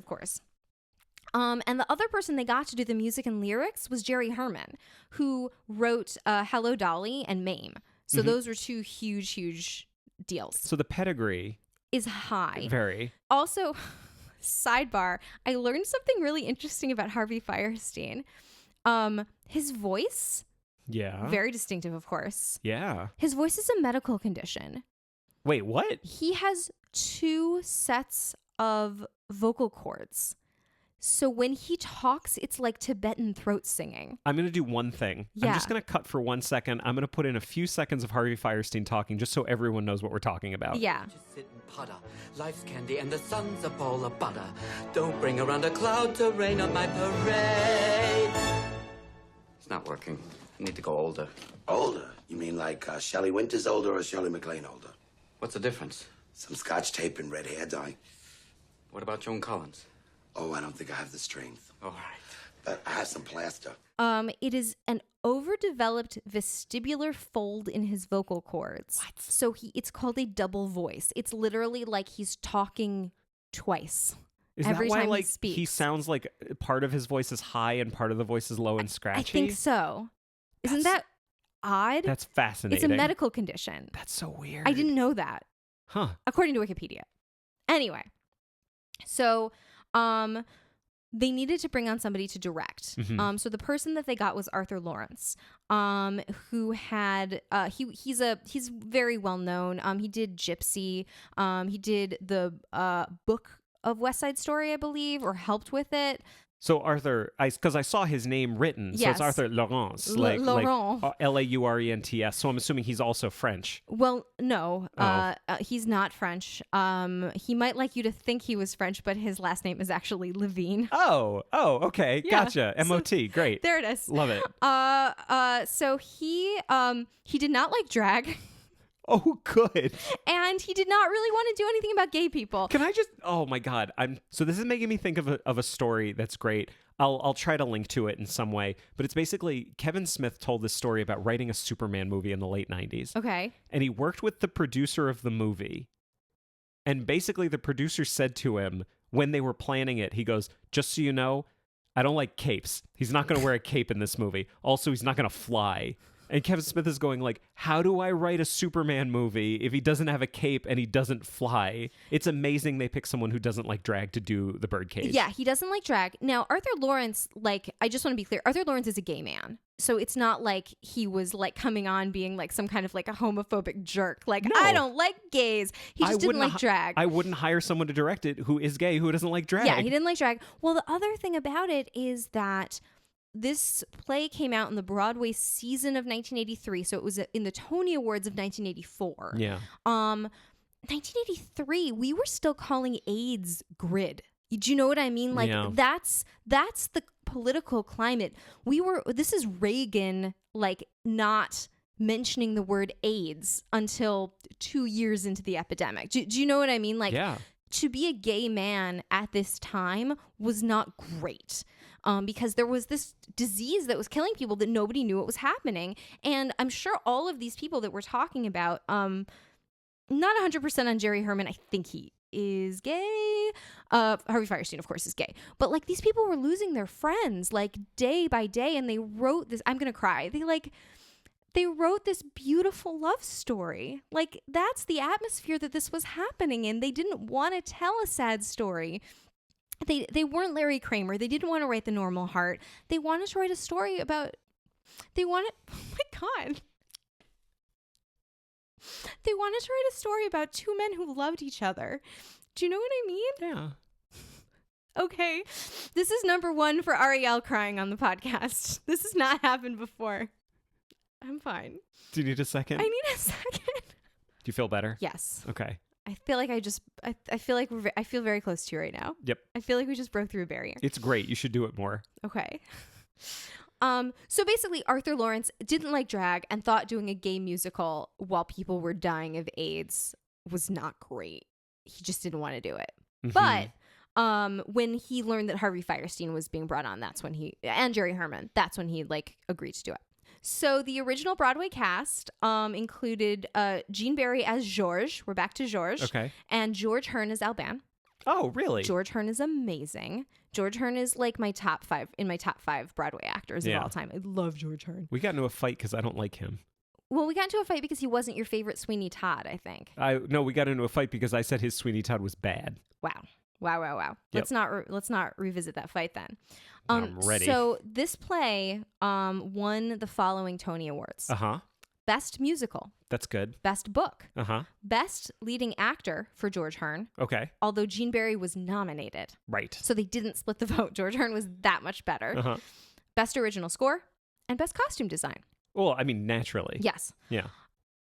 And the other person they got to do the music and lyrics was Jerry Herman, who wrote Hello, Dolly and Mame. So those were two huge deals.
So the pedigree
is high.
Very.
Also, sidebar, I learned something really interesting about Harvey Fierstein. His voice, very distinctive, of course.
Yeah.
His voice is a medical condition.
Wait, what?
He has 2 sets of vocal cords. So when he talks, it's like Tibetan throat singing.
I'm going to do one thing.
Yeah.
I'm just going to cut for 1 second. I'm going to put in a few seconds of Harvey Fierstein talking just so everyone knows what we're talking about.
Yeah.
Just sit and putter. Life's candy and the sun's a bowl of butter. Don't bring around a cloud to rain on my parade. It's not working. I need to go older.
Older? You mean like Shelley Winters older or Shirley MacLaine older?
What's the difference?
Some scotch tape and red hair dye.
What about Joan Collins?
Oh, I don't think I have the strength.
All right.
But I have some plaster.
It is an overdeveloped vestibular fold in his vocal cords.
What?
So it's called a double voice. It's literally like he's talking twice.
Is
every
that why,
time
like,
he speaks.
he sounds like part of his voice is high and part of the voice is low and scratchy?
I think so. Isn't that odd?
That's fascinating.
It's a medical condition.
That's so weird.
I didn't know that.
Huh.
According to Wikipedia. Anyway, so they needed to bring on somebody to direct.
Mhm.
So the person that they got was Arthur Lawrence, who had he's very well known. He did Gypsy. He did the book of West Side Story, I believe, or helped with it.
So Arthur, because I saw his name written, so
Yes.
it's Arthur Laurence,
Laurent.
Laurents. So I'm assuming he's also French.
Well, no,
Oh.
he's not French. He might like you to think he was French, but his last name is actually Levine.
Oh, okay,
Yeah.
gotcha. MOT, great,
There it is.
love it.
So he did not like drag,
Oh, good.
and he did not really want to do anything about gay people.
Can I just? Oh my God! So this is making me think of a story that's great. I'll try to link to it in some way, but it's basically Kevin Smith told this story about writing a Superman movie in the late 90s.
Okay.
And he worked with the producer of the movie. And basically the producer said to him when they were planning it, he goes, "Just so you know, I don't like capes. He's not going to wear a cape in this movie. Also, he's not going to fly." And Kevin Smith is going like, how do I write a Superman movie if he doesn't have a cape and he doesn't fly? It's amazing they pick someone who doesn't like drag to do the Birdcage.
Yeah, he doesn't like drag. Now, Arthur Lawrence, I just want to be clear, Arthur Lawrence is a gay man. So it's not like he was like coming on being like some kind of like a homophobic jerk. Like,
No.
I don't like gays. He just didn't like drag.
I wouldn't hire someone to direct it who is gay, who doesn't like drag.
Yeah, he didn't like drag. Well, the other thing about it is that this play came out in the Broadway season of 1983, so it was in the Tony Awards of 1984.
Yeah.
1983, we were still calling AIDS grid. Do you know what I mean? Like
Yeah.
that's the political climate. This is Reagan like not mentioning the word AIDS until 2 years into the epidemic. Do you know what I mean? Like
Yeah.
to be a gay man at this time was not great. Because there was this disease that was killing people that nobody knew what was happening. And I'm sure all of these people that we're talking about, not 100% on Jerry Herman. I think he is gay. Harvey Fierstein, of course, is gay. But like these people were losing their friends like day by day. And they wrote this, I'm going to cry. They wrote this beautiful love story. Like that's the atmosphere that this was happening in. They didn't want to tell a sad story. They weren't Larry Kramer. They didn't want to write The Normal Heart. They wanted to write a story about. Oh my God. They wanted to write a story about two men who loved each other. Do you know what I mean?
Yeah.
Okay. This is number 1 for Ariel crying on the podcast. This has not happened before. I'm fine.
Do you need a second?
I need a second.
Do you feel better?
Yes.
Okay.
I feel like I feel like I feel very close to you right now.
Yep.
I feel like we just broke through a barrier.
It's great. You should do it more.
Okay. So basically Arthur Lawrence didn't like drag and thought doing a gay musical while people were dying of AIDS was not great. He just didn't want to do it.
Mhm.
But when he learned that Harvey Fierstein was being brought on, and Jerry Herman, that's when he like agreed to do it. So the original Broadway cast included Gene Barry as George. We're back to George.
Okay.
And George Hearn as Alban.
Oh, really?
George Hearn is amazing. George Hearn is like my top 5 Broadway actors
Yeah.
of all time. I love George Hearn.
We got into a fight because I don't like him.
Well, we got into a fight because he wasn't your favorite Sweeney Todd, I think.
No, we got into a fight because I said his Sweeney Todd was bad.
Wow.
Yep.
Let's not revisit that fight then.
I'm ready.
So this play won the following Tony Awards.
Uh-huh.
Best Musical,
That's good.
Best Book,
Uh-huh.
Best Leading Actor for George Hearn,
Okay.
although Gene Barry was nominated.
Right.
So they didn't split the vote. George Hearn was that much better.
Uh-huh.
Best Original Score and Best Costume Design.
Well, I mean, naturally.
Yes.
Yeah.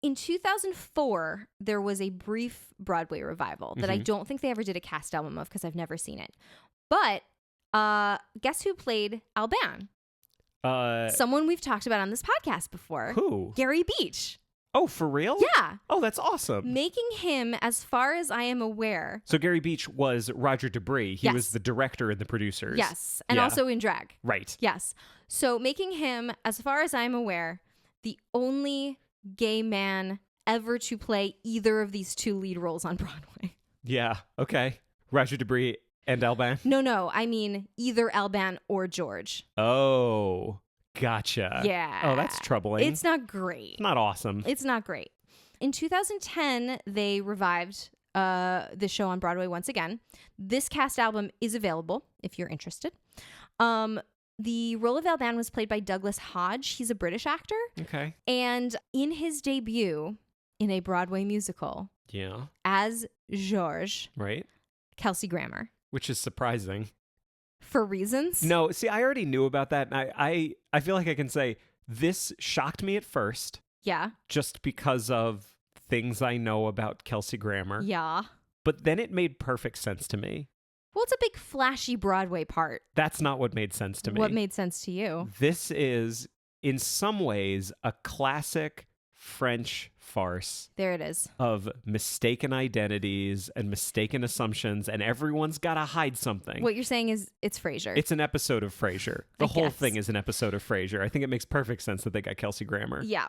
In 2004, there was a brief Broadway revival that I don't think they ever did a cast album of because I've never seen it. But guess who played Alban? Someone we've talked about on this podcast before.
Who?
Gary Beach.
Oh, for real?
Yeah.
Oh, that's awesome.
Making him, as far as I am aware.
So Gary Beach was Roger Debris. He
Yes.
was the director and the producers.
Yes. And
Yeah.
also in drag.
Right.
Yes. So making him, as far as I'm aware, the only gay man ever to play either of these 2 lead roles on Broadway.
Yeah. Okay. Roger Debris and Alban.
No. I mean either Alban or George.
Oh, gotcha.
Yeah.
Oh, that's troubling.
It's not great.
Not awesome.
It's not great. In 2010, they revived this show on Broadway once again. This cast album is available if you're interested. The role of Alban was played by Douglas Hodge. He's a British actor.
Okay.
And in his debut in a Broadway musical, as Georges,
right,
Kelsey Grammer.
Which is surprising.
For reasons?
No, see, I already knew about that. And I feel like I can say this shocked me at first.
Yeah.
Just because of things I know about Kelsey Grammer.
Yeah.
But then it made perfect sense to me.
Well, it's a big flashy Broadway part.
That's not what made sense to me.
What made sense to you?
This is, in some ways, a classic French farce.
There it is.
Of mistaken identities and mistaken assumptions, and everyone's got to hide something.
What you're saying is it's Frasier.
It's an episode of Frasier. The whole thing is an episode of Frasier. I think it makes perfect sense that they got Kelsey Grammer.
Yeah.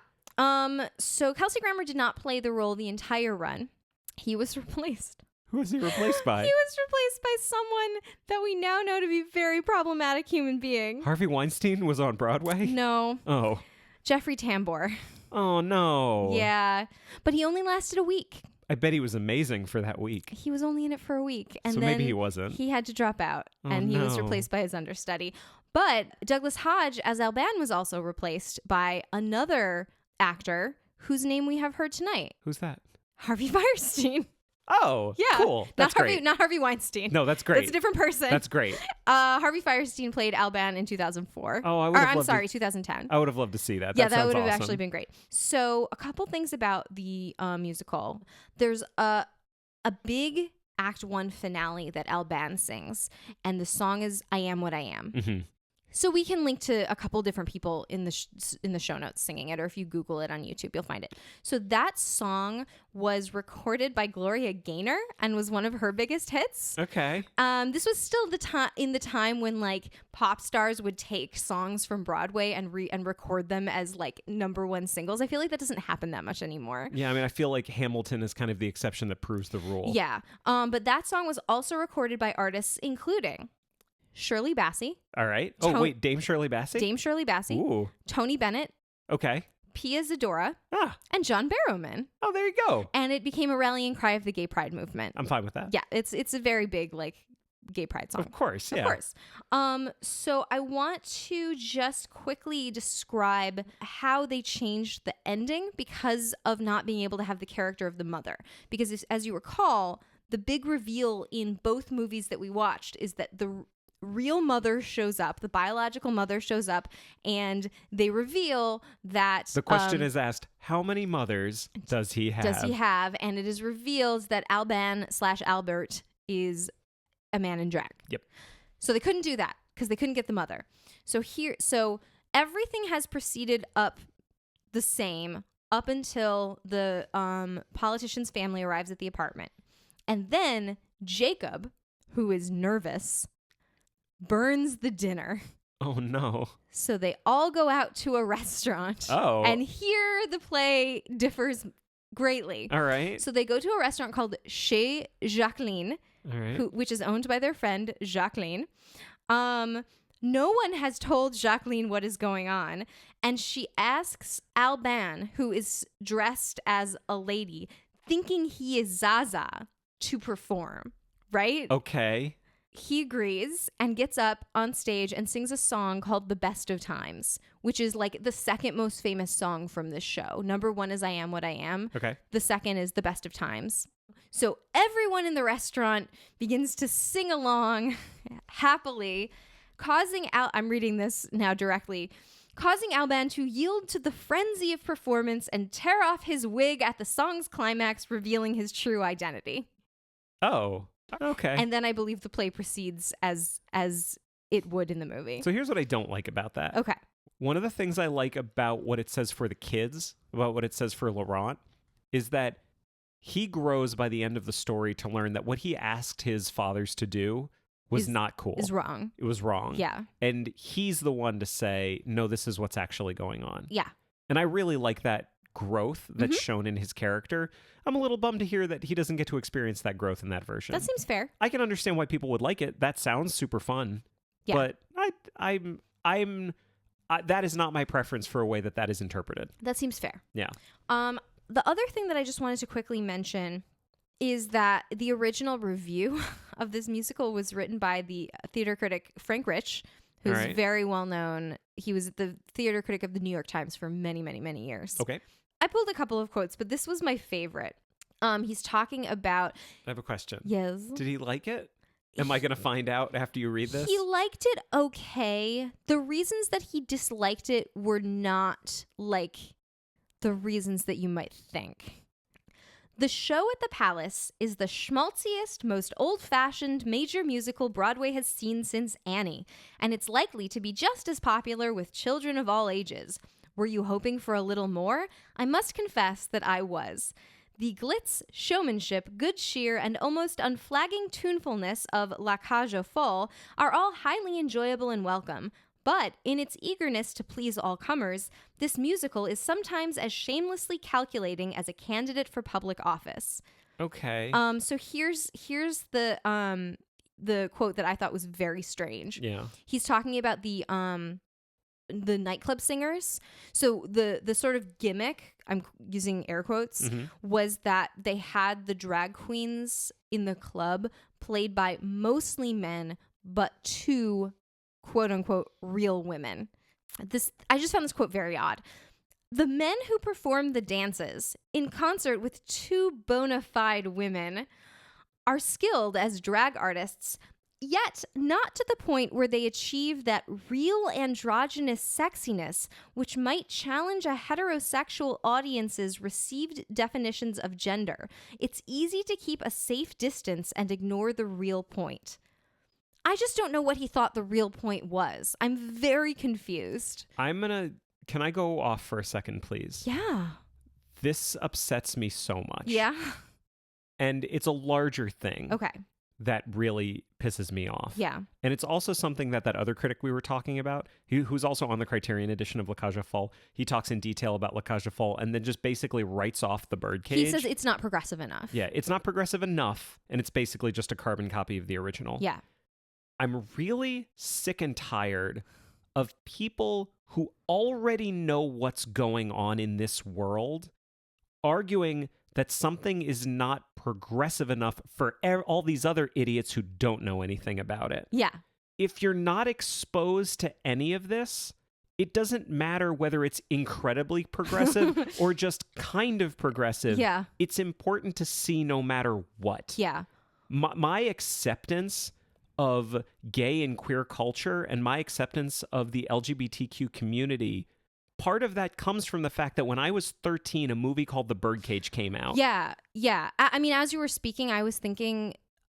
So Kelsey Grammer did not play the role the entire run. He was replaced.
Who was he replaced by?
He was replaced by someone that we now know to be a very problematic human being.
Harvey Weinstein was on Broadway?
No.
Oh.
Jeffrey Tambor.
Oh, no.
Yeah. But he only lasted a week.
I bet he was amazing for that week.
He was only in it for a week. And
so
then
maybe he wasn't.
He had to drop out. And he was
no.
replaced by his understudy. But Douglas Hodge as Alban was also replaced by another actor whose name we have heard tonight.
Who's that?
Harvey Firestein.
Oh,
yeah.
Cool. That's great.
Not Harvey Weinstein.
No, that's great.
That's a different person.
That's great.
Harvey Firestein played Alban in 2004.
Oh, I would have loved
2010.
I would have loved to see that.
Yeah, that would have
awesome.
actually been great. So, a couple things about the musical. There's a big Act 1 finale that Alban sings, and the song is "I Am What I Am."
Mm-hmm.
So we can link to a couple different people in the show notes singing it, or if you Google it on YouTube, you'll find it. So that song was recorded by Gloria Gaynor and was one of her biggest hits.
Okay.
This was still in the time when like pop stars would take songs from Broadway and record them as like #1 singles. I feel like that doesn't happen that much anymore.
Yeah, I mean, I feel like Hamilton is kind of the exception that proves the rule.
Yeah. But that song was also recorded by artists including Shirley Bassey.
All right. Oh, wait, Dame Shirley Bassey?
Dame Shirley Bassey.
Ooh.
Tony Bennett.
Okay.
Pia Zadora.
Ah.
And John Barrowman.
Oh, there you go.
And it became a rallying cry of the gay pride movement.
I'm fine with that.
Yeah, it's a very big like gay pride song.
Of course, yeah.
Of course. So I want to just quickly describe how they changed the ending because of not being able to have the character of the mother. Because as you recall, the big reveal in both movies that we watched is that the real mother shows up, the biological mother shows up, and they reveal that
the question is asked, how many mothers does he have?
And it is revealed that Alban/Albert is a man in drag.
Yep.
So they couldn't do that because they couldn't get the mother. So everything has proceeded up the same up until the politician's family arrives at the apartment. And then Jacob, who is nervous, burns the dinner.
Oh, no.
So they all go out to a restaurant.
Oh.
And here the play differs greatly.
All right.
So they go to a restaurant called Chez Jacqueline,
all right.
which is owned by their friend Jacqueline. No one has told Jacqueline what is going on. And she asks Alban, who is dressed as a lady, thinking he is Zaza, to perform. Right?
Okay.
He agrees and gets up on stage and sings a song called The Best of Times, which is like the second most famous song from this show. #1 is I Am What I Am.
Okay.
The second is The Best of Times. So everyone in the restaurant begins to sing along happily, I'm reading this now directly, causing Alban to yield to the frenzy of performance and tear off his wig at the song's climax, revealing his true identity.
Oh. Okay.
And then I believe the play proceeds as it would in the movie.
So here's what I don't like about that.
Okay.
One of the things I like about what it says for the kids, about what it says for Laurent, is that he grows by the end of the story to learn that what he asked his fathers to do was not cool.
Is wrong.
It was wrong.
Yeah.
And he's the one to say, no, this is what's actually going on.
Yeah.
And I really like that growth that's shown in his character. I'm a little bummed to hear that he doesn't get to experience that growth in that version.
That seems fair.
I can understand why people would like it. That sounds super fun.
Yeah.
But that is not my preference for a way that is interpreted.
That seems fair.
Yeah.
The other thing that I just wanted to quickly mention is that the original review of this musical was written by the theater critic Frank Rich, who's
All right.
very well known. He was the theater critic of the New York Times for many, many, many years.
Okay.
I pulled a couple of quotes, but this was my favorite. He's talking about...
I have a question.
Yes.
Did he like it? Am I going to find out after you read this?
He liked it okay. The reasons that he disliked it were not like the reasons that you might think. The show at the Palace is the schmaltziest, most old-fashioned major musical Broadway has seen since Annie, and it's likely to be just as popular with children of all ages. Were you hoping for a little more? I must confess that I was. The glitz, showmanship, good cheer, and almost unflagging tunefulness of La Cage aux Folles are all highly enjoyable and welcome. But in its eagerness to please all comers, this musical is sometimes as shamelessly calculating as a candidate for public office.
Okay.
So here's the quote that I thought was very strange.
Yeah.
He's talking about the nightclub singers. So the sort of gimmick, I'm using air quotes, was that they had the drag queens in the club played by mostly men, but 2 quote unquote real women. I just found this quote very odd. The men who perform the dances in concert with 2 bona fide women are skilled as drag artists, yet not to the point where they achieve that real androgynous sexiness which might challenge a heterosexual audience's received definitions of gender. It's easy to keep a safe distance and ignore the real point. I just don't know what he thought the real point was. I'm very confused.
Can I go off for a second, please?
Yeah.
This upsets me so much.
Yeah.
And it's a larger thing.
Okay.
That really pisses me off.
Yeah.
And it's also something that other critic we were talking about, who's also on the Criterion edition of La Cage aux Folles, he talks in detail about La Cage aux Folles and then just basically writes off the Birdcage.
He says it's not progressive enough.
Yeah, it's not progressive enough, and it's basically just a carbon copy of the original.
Yeah.
I'm really sick and tired of people who already know what's going on in this world arguing that something is not progressive enough for all these other idiots who don't know anything about it.
Yeah.
If you're not exposed to any of this, it doesn't matter whether it's incredibly progressive or just kind of progressive.
Yeah.
It's important to see no matter what.
Yeah.
My acceptance of gay and queer culture and my acceptance of the LGBTQ community, part of that comes from the fact that when I was 13, a movie called The Birdcage came out.
Yeah. Yeah. I mean, as you were speaking, I was thinking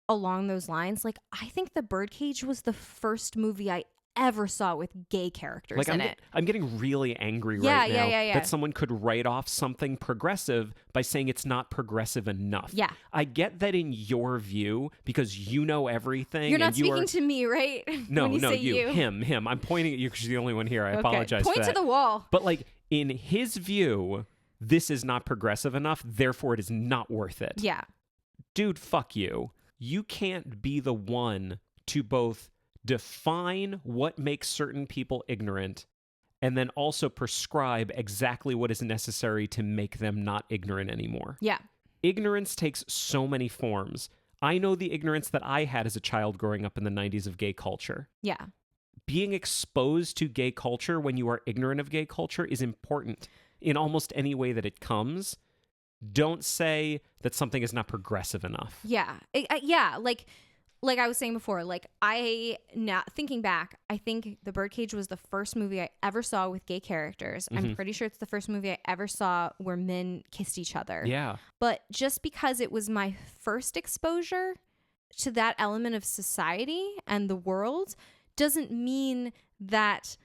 along those lines. Like, I think The Birdcage was the first movie I ever saw with gay characters in it.
I'm getting really angry right now that someone could write off something progressive by saying it's not progressive enough.
Yeah.
I get that in your view because you know everything.
You're not speaking to me, right?
No,
when you say you.
Him. I'm pointing at you because you're the only one here. I apologize
Point
for that.
to the wall.
But like in his view, this is not progressive enough, therefore it is not worth it.
Yeah.
Dude, fuck you. You can't be the one to both define what makes certain people ignorant and then also prescribe exactly what is necessary to make them not ignorant anymore.
Yeah.
Ignorance takes so many forms. I know the ignorance that I had as a child growing up in the 90s of gay culture.
Yeah.
Being exposed to gay culture when you are ignorant of gay culture is important in almost any way that it comes. Don't say that something is not progressive enough.
Yeah. Yeah. Like I was saying before, now thinking back, I think The Birdcage was the first movie I ever saw with gay characters. Mm-hmm. I'm pretty sure it's the first movie I ever saw where men kissed each other.
Yeah.
But just because it was my first exposure to that element of society and the world doesn't mean that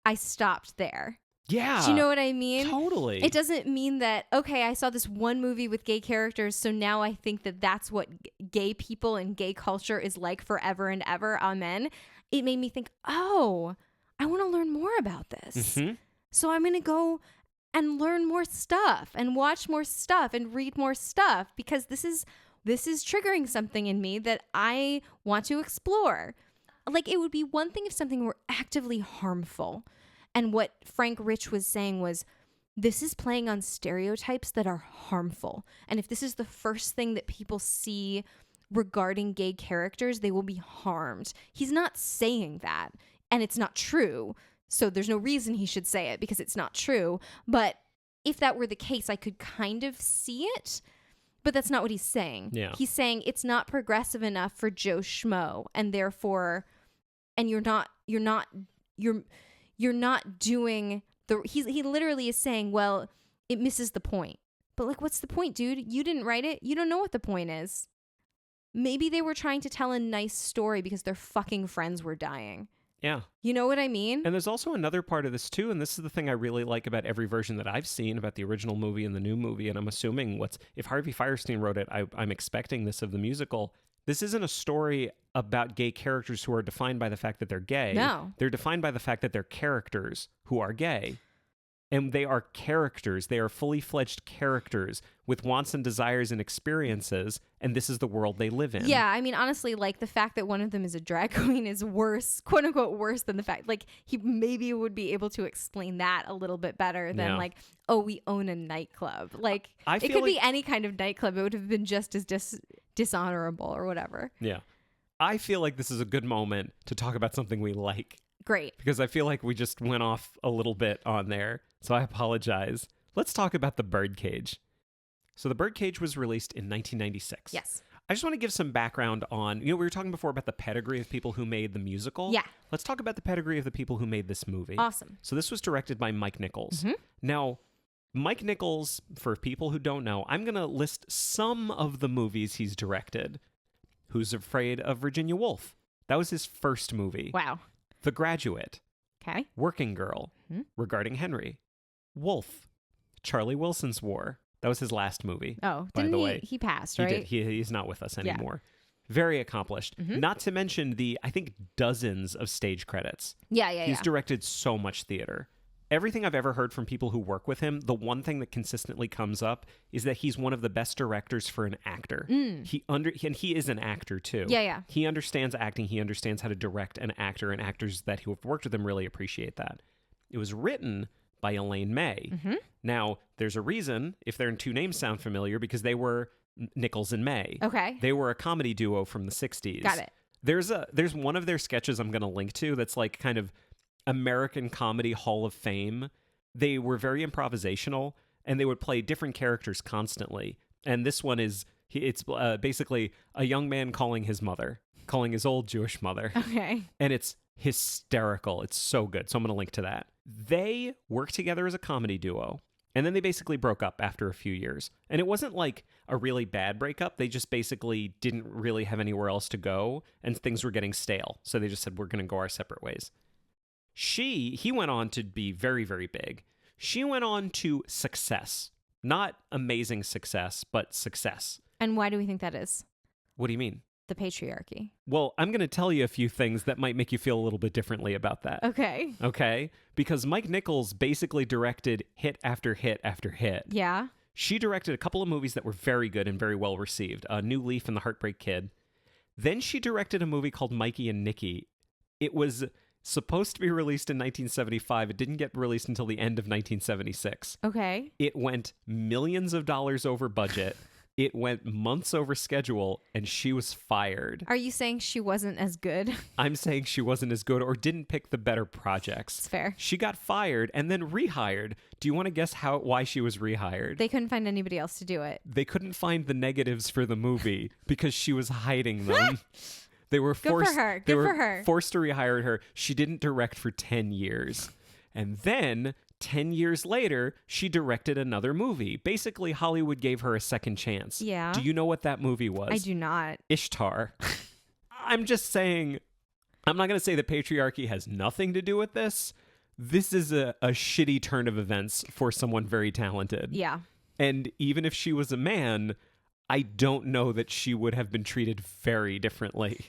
I stopped there.
Yeah.
Do you know what I mean?
Totally.
It doesn't mean that, okay, I saw this one movie with gay characters, so now I think that that's what gay people and gay culture is like forever and ever. Amen. It made me think, oh, I want to learn more about this. Mm-hmm. So I'm going to go and learn more stuff and watch more stuff and read more stuff because this is triggering something in me that I want to explore. Like, it would be one thing if something were actively harmful. And what Frank Rich was saying was, this is playing on stereotypes that are harmful. And if this is the first thing that people see regarding gay characters, they will be harmed. He's not saying that, and it's not true. So there's no reason he should say it because it's not true. But if that were the case, I could kind of see it. But that's not what he's saying.
Yeah.
He's saying it's not progressive enough for Joe Schmo, and therefore, and you're not doing the. He literally is saying, well, it misses the point. But like, what's the point, dude? You didn't write it. You don't know what the point is. Maybe they were trying to tell a nice story because their fucking friends were dying.
Yeah.
You know what I mean?
And there's also another part of this too, and this is the thing I really like about every version that I've seen about the original movie and the new movie, and I'm assuming if Harvey Fierstein wrote it, I'm expecting this of the musical. This isn't a story about gay characters who are defined by the fact that they're gay.
No.
They're defined by the fact that they're characters who are gay. And they are characters. They are fully fledged characters with wants and desires and experiences. And this is the world they live in.
Yeah, I mean, honestly, like the fact that one of them is a drag queen is worse, quote unquote, worse than the fact, like he maybe would be able to explain that a little bit better than like, oh, we own a nightclub. Like it could be any kind of nightclub. It would have been just as dishonorable or whatever.
Yeah. I feel like this is a good moment to talk about something we like.
Great.
Because I feel like we just went off a little bit on there. So I apologize. Let's talk about the Birdcage. So the Birdcage was released in 1996.
Yes.
I just want to give some background on, we were talking before about the pedigree of people who made the musical.
Yeah.
Let's talk about the pedigree of the people who made this movie.
Awesome.
So this was directed by Mike Nichols.
Mm-hmm.
Now, Mike Nichols, for people who don't know, I'm going to list some of the movies he's directed. Who's Afraid of Virginia Woolf? That was his first movie.
Wow.
The Graduate.
Okay.
Working Girl.
Mm-hmm.
Regarding Henry. Wolf. Charlie Wilson's War. That was his last movie.
Oh,
by
didn't
the
he?
way.
He passed,
He
right?
did. He's not with us anymore. Very accomplished.
Mm-hmm.
Not to mention the, I think, dozens of stage credits.
Yeah.
He's directed so much theater. Everything I've ever heard from people who work with him, the one thing that consistently comes up is that he's one of the best directors for an actor. And he is an actor too.
Yeah.
He understands acting. He understands how to direct an actor, and actors that who have worked with him really appreciate that. It was written by Elaine May.
Mm-hmm.
Now, there's a reason if their two names sound familiar because they were Nichols and May.
Okay.
They were a comedy duo from the 60s.
Got it.
There's one of their sketches I'm going to link to that's like kind of American Comedy Hall of Fame. They were very improvisational, and they would play different characters constantly. And this one it's basically a young man calling his old Jewish mother.
Okay.
And it's hysterical. It's so good. So I'm going to link to that. They worked together as a comedy duo, and then they basically broke up after a few years. And it wasn't like a really bad breakup. They just basically didn't really have anywhere else to go, and things were getting stale. So they just said, we're going to go our separate ways. He went on to be very, very big. She went on to success. Not amazing success, but success.
And why do we think that is?
What do you mean?
The patriarchy.
Well, I'm going to tell you a few things that might make you feel a little bit differently about that.
Okay.
Okay? Because Mike Nichols basically directed hit after hit after hit.
Yeah.
She directed a couple of movies that were very good and very well received. New Leaf and The Heartbreak Kid. Then she directed a movie called Mikey and Nicky. It was supposed to be released in 1975. It didn't get released until the end of 1976.
Okay.
It went millions of dollars over budget. It went months over schedule, and she was fired.
Are you saying she wasn't as good?
I'm saying she wasn't as good or didn't pick the better projects.
It's fair.
She got fired and then rehired. Do you want to guess why she was rehired?
They couldn't find anybody else to do it.
They couldn't find the negatives for the movie because she was hiding them. They were forced.
Good for her.
They
Good
were
for her.
forced to rehire her. She didn't direct for 10 years. And then 10 years later, she directed another movie. Basically, Hollywood gave her a second chance.
Yeah.
Do you know what that movie was?
I do not.
Ishtar. I'm just saying, I'm not going to say the patriarchy has nothing to do with this. This is a shitty turn of events for someone very talented.
Yeah.
And even if she was a man, I don't know that she would have been treated very differently.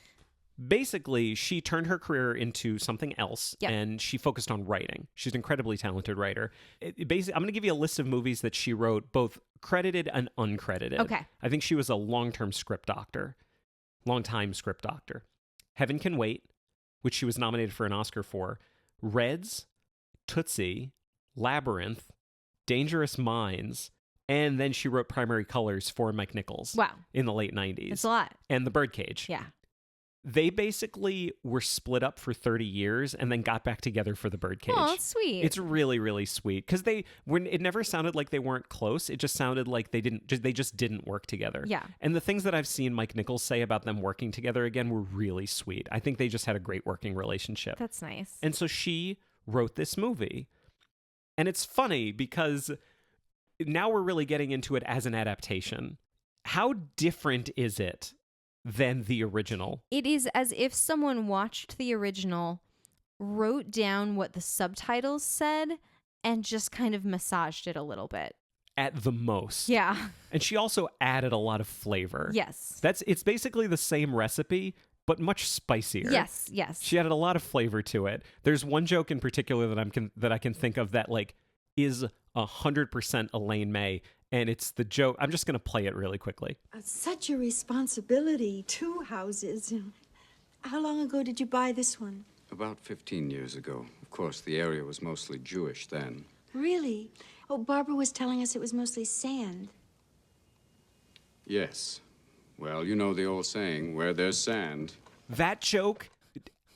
Basically, she turned her career into something else, and she focused on writing. She's an incredibly talented writer. Basically, I'm going to give you a list of movies that she wrote, both credited and uncredited.
Okay.
I think she was a long-time script doctor. Heaven Can Wait, which she was nominated for an Oscar for. Reds, Tootsie, Labyrinth, Dangerous Minds, and then she wrote Primary Colors for Mike Nichols.
Wow.
In the late 90s.
That's a lot.
And The Birdcage.
Yeah.
They basically were split up for 30 years and then got back together for The Birdcage.
Oh, that's sweet.
It's really, really sweet because it never sounded like they weren't close. It just sounded like they just didn't work together.
Yeah.
And the things that I've seen Mike Nichols say about them working together again were really sweet. I think they just had a great working relationship.
That's nice.
And so she wrote this movie. And it's funny because now we're really getting into it as an adaptation. How different is it than the original?
It is as if someone watched the original, wrote down what the subtitles said, and just kind of massaged it a little bit.
At the most.
Yeah.
And she also added a lot of flavor.
Yes.
It's basically the same recipe, but much spicier.
Yes. Yes.
She added a lot of flavor to it. There's one joke in particular that I can think of that like is 100% Elaine May, and it's the joke. I'm just going to play it really quickly.
Such a responsibility, 2 houses. How long ago did you buy this one?
About 15 years ago. Of course, the area was mostly Jewish then.
Really? Oh, Barbara was telling us it was mostly sand.
Yes. Well, you know the old saying, where there's sand.
That joke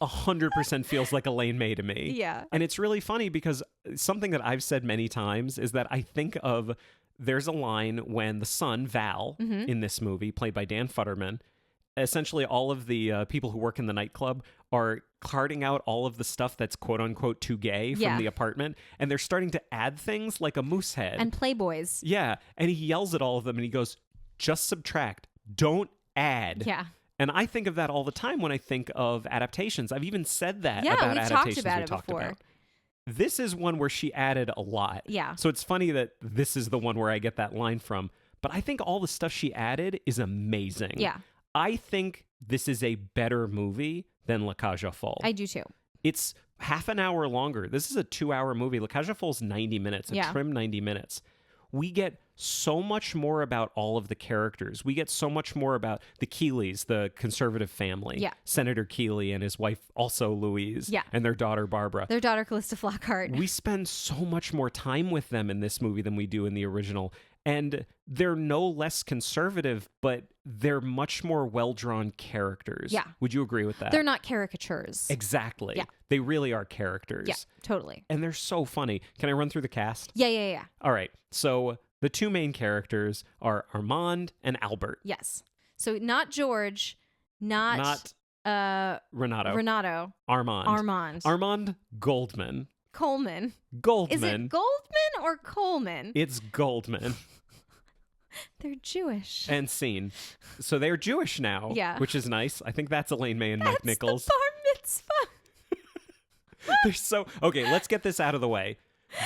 100% feels like Elaine May to me.
Yeah.
And it's really funny because something that I've said many times is that I think of there's a line when the son, Val, in this movie, played by Dan Futterman, essentially all of the people who work in the nightclub are carting out all of the stuff that's quote unquote too gay from the apartment. And they're starting to add things like a moose head.
And Playboys.
Yeah. And he yells at all of them and he goes, just subtract. Don't add.
Yeah.
And I think of that all the time when I think of adaptations. I've even said that
Yeah,
about
we've talked
adaptations
about
we
it
talked
before.
about. This is one where she added a lot.
Yeah.
So it's funny that this is the one where I get that line from. But I think all the stuff she added is amazing.
Yeah.
I think this is a better movie than La Cage aux Folles.
I do too.
It's half an hour longer. This is a 2-hour movie. La Cage aux Folles is 90 minutes, a trim 90 minutes. We get so much more about all of the characters. We get so much more about the Keeleys, the conservative family.
Yeah.
Senator Keeley and his wife, also Louise.
Yeah.
And their daughter, Barbara.
Their daughter, Callista Flockhart.
We spend so much more time with them in this movie than we do in the original. And they're no less conservative, but they're much more well-drawn characters.
Yeah.
Would you agree with that?
They're not caricatures.
Exactly.
Yeah.
They really are characters.
Yeah, totally.
And they're so funny. Can I run through the cast?
Yeah.
All right. So the two main characters are Armand and Albert.
Yes. So not George, not
Renato. Armand. Armand Goldman.
Coleman.
Goldman.
Is it Goldman or Coleman?
It's Goldman.
They're Jewish.
And scene. So they're Jewish now.
Yeah.
Which is nice. I think that's Elaine May and Mike Nichols.
The bar mitzvah.
They're so okay. Let's get this out of the way.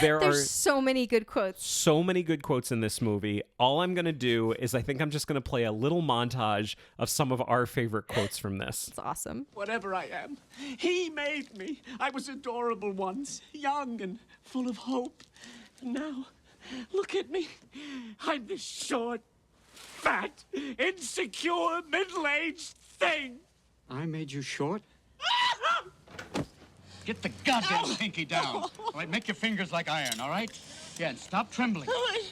There's
so many good quotes.
So many good quotes in this movie. All I'm going to do is I think I'm just going to play a little montage of some of our favorite quotes from this.
It's awesome.
Whatever I am, he made me. I was adorable once, young and full of hope. And now, look at me. I'm this short, fat, insecure, middle-aged thing.
I made you short?
Get the goddamn pinky down. All right, make your fingers like iron, all right? Yeah, and stop trembling.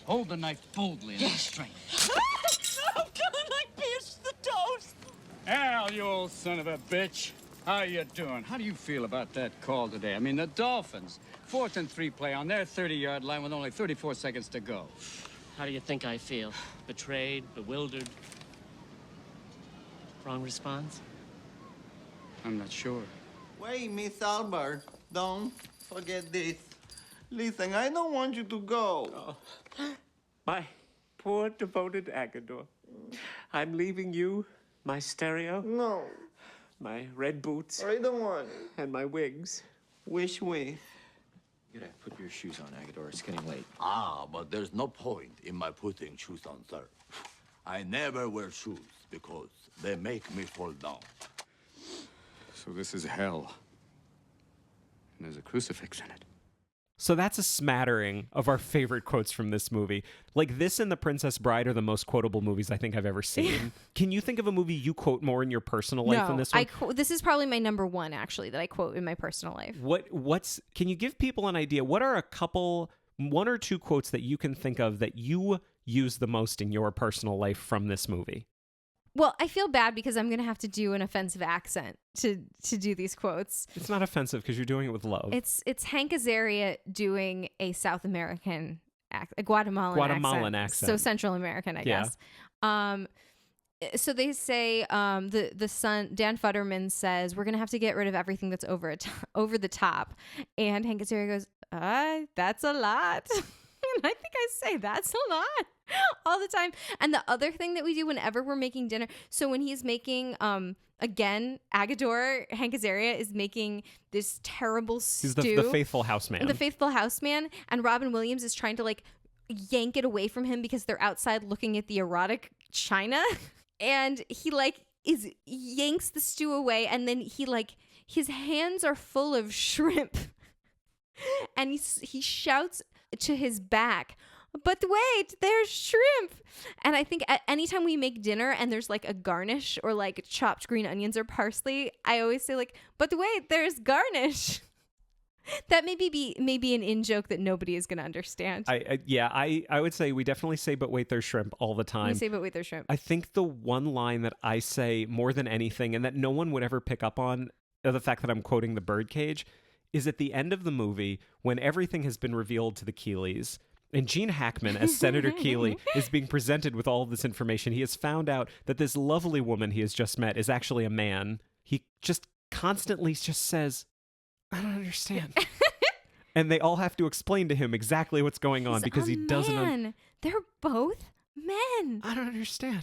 Hold the knife boldly and with strength.
Oh, God, I pierced the toast.
Al, you old son of a bitch. How you doing? How do you feel about that call today? I mean, the Dolphins, 4th and 3 play on their 30-yard line with only 34 seconds to go.
How do you think I feel? Betrayed, bewildered? Wrong response?
I'm not sure.
Wait, Miss Albert, don't forget this. Listen, I don't want you to go.
My poor, devoted Agador. I'm leaving you, my stereo,
No,
my red boots,
I don't want it.
and my wigs.
Which way?
You gotta put your shoes on, Agador. It's getting late.
Ah, but there's no point in my putting shoes on, sir. I never wear shoes because they make me fall down.
So this is hell. And there's a crucifix in it.
So that's a smattering of our favorite quotes from this movie. Like this and The Princess Bride are the most quotable movies I think I've ever seen. Can you think of a movie you quote more in your personal life than this one?
This is probably my number one, actually, that I quote in my personal life.
Can you give people an idea? What are a couple one or two quotes that you can think of that you use the most in your personal life from this movie.
Well, I feel bad because I'm going to have to do an offensive accent to do these quotes.
It's not offensive because you're doing it with love.
It's Hank Azaria doing a South American a Guatemalan accent. So Central American, I guess. So they say the son, Dan Futterman, says, we're going to have to get rid of everything that's over the top. And Hank Azaria goes, that's a lot. And I think I say that's a lot all the time. And the other thing that we do whenever we're making dinner, so when he's making, again, Agador, Hank Azaria is making this terrible stew.
He's the faithful houseman.
The faithful houseman. And Robin Williams is trying to like yank it away from him because they're outside looking at the erotic china. And he like yanks the stew away, and then he like his hands are full of shrimp. And he shouts to his back, but wait, there's shrimp. And I think at any time we make dinner and there's like a garnish or like chopped green onions or parsley, I always say like, but wait, there's garnish. That may be an in-joke that nobody is going to understand.
I would say we definitely say, but wait, there's shrimp all the time.
We say, but wait, there's shrimp.
I think the one line that I say more than anything, and that no one would ever pick up on, the fact that I'm quoting the Birdcage, is at the end of the movie when everything has been revealed to the Keeleys. And Gene Hackman, as Senator Keeley, is being presented with all of this information. He has found out that this lovely woman he has just met is actually a man. He just constantly just says, I don't understand. And they all have to explain to him exactly what's going on because he doesn't.
They're both men.
I don't understand.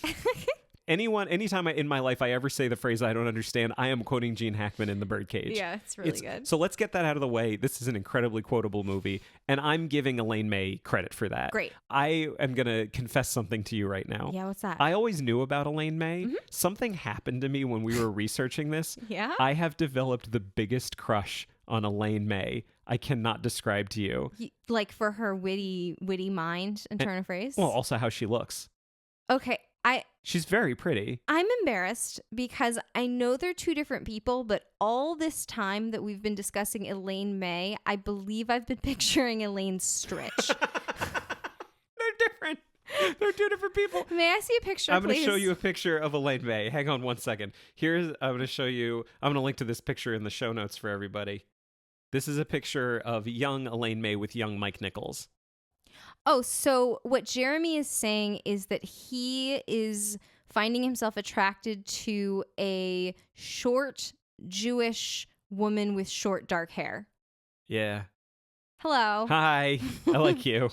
Anytime in my life I ever say the phrase I don't understand, I am quoting Gene Hackman in The Birdcage.
Yeah, it's really good.
So let's get that out of the way. This is an incredibly quotable movie, and I'm giving Elaine May credit for that.
Great.
I am going to confess something to you right now.
Yeah, what's that?
I always knew about Elaine May.
Mm-hmm.
Something happened to me when we were researching this.
Yeah?
I have developed the biggest crush on Elaine May. I cannot describe to you.
Like for her witty mind and turn of phrase?
Well, also how she looks.
Okay,
She's very pretty.
I'm embarrassed because I know they're two different people, but all this time that we've been discussing Elaine May, I believe I've been picturing Elaine Stritch.
They're different. They're two different people.
May I see a picture,
I'm going to
please?
show you a picture of Elaine May. Hang on one second. I'm going to show you. I'm going to link to this picture in the show notes for everybody. This is a picture of young Elaine May with young Mike Nichols.
Oh, so what Jeremy is saying is that he is finding himself attracted to a short Jewish woman with short dark hair.
Yeah.
Hello.
Hi. I like you.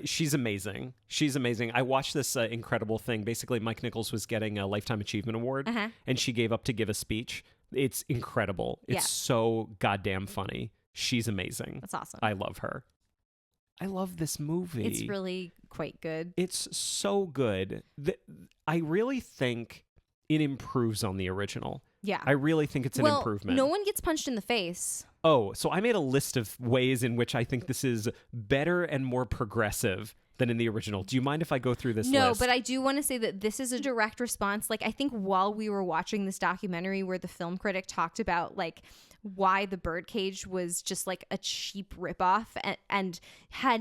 She's amazing. She's amazing. I watched this incredible thing. Basically, Mike Nichols was getting a Lifetime Achievement Award, and she gave up to give a speech. It's incredible. It's so goddamn funny. She's amazing.
That's awesome.
I love her. I love this movie.
It's really quite good.
It's so good. I really think it improves on the original.
Yeah.
I really think it's an improvement.
No one gets punched in the face.
Oh, so I made a list of ways in which I think this is better and more progressive than in the original. Do you mind if I go through this list?
No, but I do want to say that this is a direct response. Like, I think while we were watching this documentary where the film critic talked about, like, why the Birdcage was just like a cheap ripoff and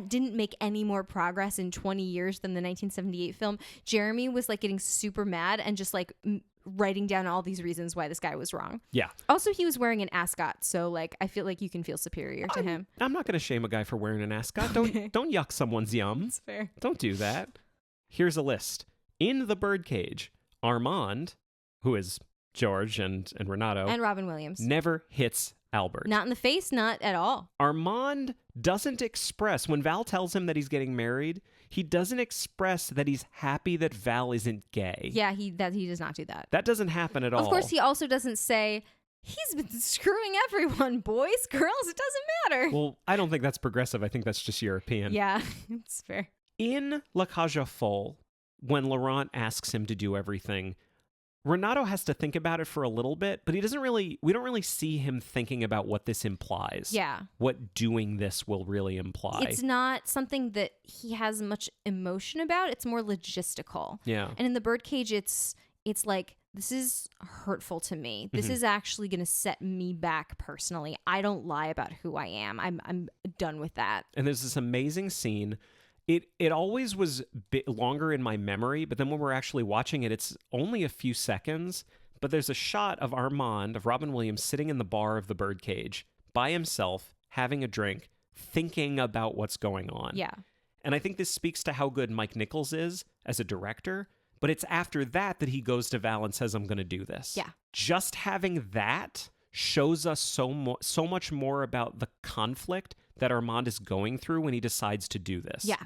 didn't make any more progress in 20 years than the 1978 film, Jeremy was like getting super mad and just like writing down all these reasons why this guy was wrong.
Yeah.
Also, he was wearing an ascot, so like I feel like you can feel superior to him.
I'm not going to shame a guy for wearing an ascot. Don't yuck someone's yum.
That's fair.
Don't do that. Here's a list. In the Birdcage, Armand, who is George and Renato,
and Robin Williams,
never hits Albert.
Not in the face, not at all.
Armand doesn't express, when Val tells him that he's getting married, he doesn't express that he's happy that Val isn't gay.
Yeah, he does not do that.
That doesn't happen at all.
Of course, he also doesn't say, he's been screwing everyone, boys, girls, it doesn't matter.
Well, I don't think that's progressive. I think that's just European.
Yeah, it's fair.
In La Cage aux Folles, when Laurent asks him to do everything, Renato has to think about it for a little bit, but we don't really see him thinking about what this implies.
Yeah.
What doing this will really imply.
It's not something that he has much emotion about. It's more logistical.
Yeah.
And in the Birdcage, it's like this is hurtful to me. This is actually going to set me back personally. I don't lie about who I am. I'm done with that.
And there's this amazing scene. It always was a bit longer in my memory, but then when we're actually watching it, it's only a few seconds. But there's a shot of Armand, of Robin Williams, sitting in the bar of the Birdcage by himself, having a drink, thinking about what's going on.
Yeah.
And I think this speaks to how good Mike Nichols is as a director. But it's after that he goes to Val and says, I'm going to do this.
Yeah.
Just having that shows us so much more about the conflict that Armand is going through when he decides to do this.
Yeah.